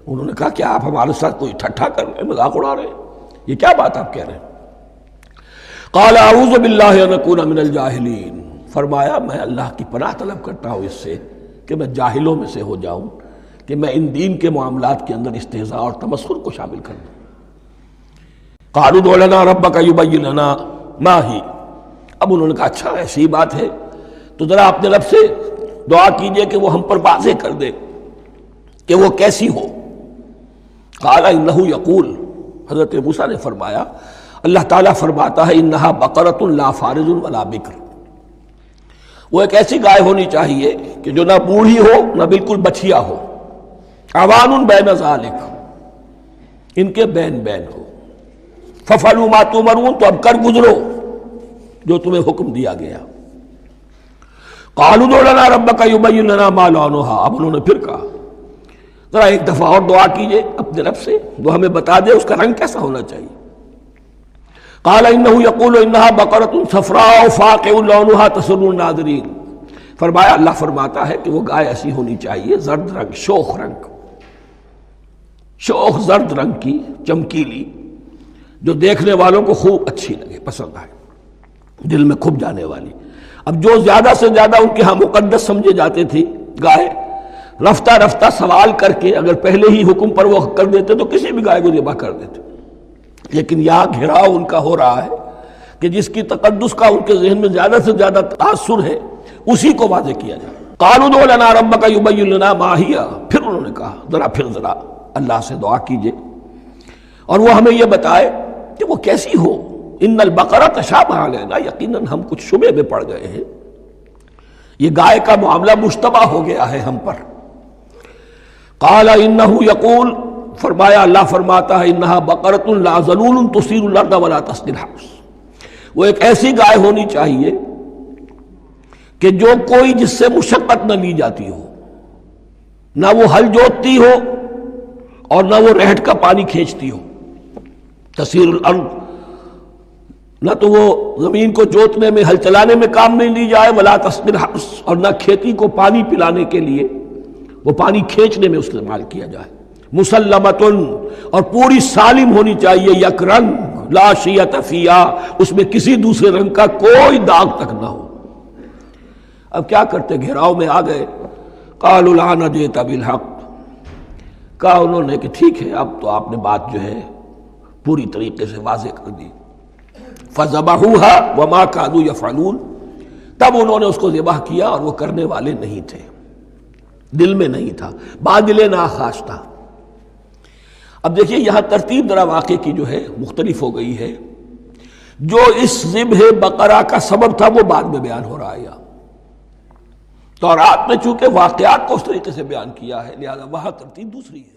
S1: انہوں نے کہا کیا آپ ہمارے ساتھ کوئی ٹھٹھا کر رہے ہیں، مذاق اڑا رہے ہیں، یہ کیا بات آپ کہہ رہے ہیں؟ قَالَ أَعُوذُ بِاللَّهِ أَنْ أَكُونَ مِنَ الْجَاهِلِينَ، فرمایا میں اللہ کی پناہ طلب کرتا ہوں اس سے کہ میں جاہلوں میں سے ہو جاؤں، کہ میں ان دین کے معاملات کے اندر استہزاء اور تمسخر کو شامل کر دوں۔ قالوا ادع لنا ربك يبين لنا ما هي، اب انہوں نے کہا اچھا ایسی بات ہے تو ذرا اپنے رب سے دعا کیجئے کہ وہ ہم پر واضح کر دے کہ وہ کیسی ہو۔ قال انه يقول، حضرت موسیٰ نے فرمایا اللہ تعالیٰ فرماتا ہے انها بقرة لا فارض ولا بکر، وہ ایک ایسی گائے ہونی چاہیے کہ جو نہ بوڑھی ہو نہ بالکل بچھیا ہو، عوان بین ذالک، ان کے بین بین ہو۔ فَفَعَلُوا مَا تُؤْمَرُونَ، تو اب کر گزرو جو تمہیں حکم دیا گیا۔ قَالُوا ادْعُ لَنَا رَبَّكَ يُبَيِّن لَنَا مَا لَوْنُهَا، اب انہوں نے پھر کہا ذرا ایک دفعہ اور دعا کیجئے اپنے رب سے، وہ ہمیں بتا دے اس کا رنگ کیسا ہونا چاہیے۔ قَالَ إِنَّهُ يَقُولُ إِنَّهَا بَقَرَةٌ صَفْرَاءُ فَاقِعٌ لَوْنُهَا تَسُرُّ النَّاظِرِينَ، فرمایا اللہ فرماتا ہے کہ وہ گائے ایسی ہونی چاہیے زرد رنگ، شوخ رنگ، شوخ زرد رنگ کی، چمکیلی، جو دیکھنے والوں کو خوب اچھی لگے، پسند آئے، دل میں کھپ جانے والی۔ اب جو زیادہ سے زیادہ ان کے ہاں مقدس سمجھے جاتے تھی گائے، رفتہ رفتہ سوال کر کے اگر پہلے ہی حکم پر وہ کر دیتے تو کسی بھی گائے کو ذبح کر دیتے، لیکن یہاں گھیراؤ ان کا ہو رہا ہے کہ جس کی تقدس کا ان کے ذہن میں زیادہ سے زیادہ تاثر ہے اسی کو واضح کیا جائے۔ قالوا ادع لنا ربك يبين لنا ما هي، پھر انہوں نے کہا ذرا اللہ سے دعا کیجئے اور وہ ہمیں یہ بتائے کہ وہ کیسی ہو۔ ان البقرہ تشابہ علینا، یقیناً ہم کچھ شبے میں پڑ گئے ہیں، یہ گائے کا معاملہ مشتبہ ہو گیا ہے ہم پر۔ قال انہ یقول، فرمایا اللہ فرماتا ہے انہا بقرۃ لا ذلول تثیر الارض ولا تسقی الحرث، وہ ایک ایسی گائے ہونی چاہیے کہ جو کوئی جس سے مشقت نہ لی جاتی ہو، نہ وہ ہل جوتتی ہو اور نہ وہ رہٹ کا پانی کھینچتی ہو۔ تسیر الارض، نہ تو وہ زمین کو جوتنے میں ہل چلانے میں کام نہیں لی جائے، ولا تسقی الحرث، اور نہ کھیتی کو پانی پلانے کے لیے وہ پانی کھینچنے میں استعمال کیا جائے۔ مسلمتن، اور پوری سالم ہونی چاہیے، یک رنگ، لا شیۃ فیہا، اس میں کسی دوسرے رنگ کا کوئی داغ تک نہ ہو۔ اب کیا کرتے، گھیراؤ میں آ گئے۔ قالوا الآن جئت بالحق، کہا انہوں نے کہ ٹھیک ہے اب تو آپ نے بات جو ہے پوری طریقے سے واضح کر دی۔ فذبحوها وما كانوا يفعلون، تب انہوں نے اس کو ذبح کیا اور وہ کرنے والے نہیں تھے، دل میں نہیں تھا، بادل ناخواستہ۔ اب دیکھیے یہاں ترتیب ذرا واقعے کی جو ہے مختلف ہو گئی ہے، جو اس ذبح بقرہ کا سبب تھا وہ بعد میں بیان ہو رہا ہے یہاں۔ تورات میں چونکہ واقعات کو اس طریقے سے بیان کیا ہے لہذا وہاں ترتیب دوسری ہے۔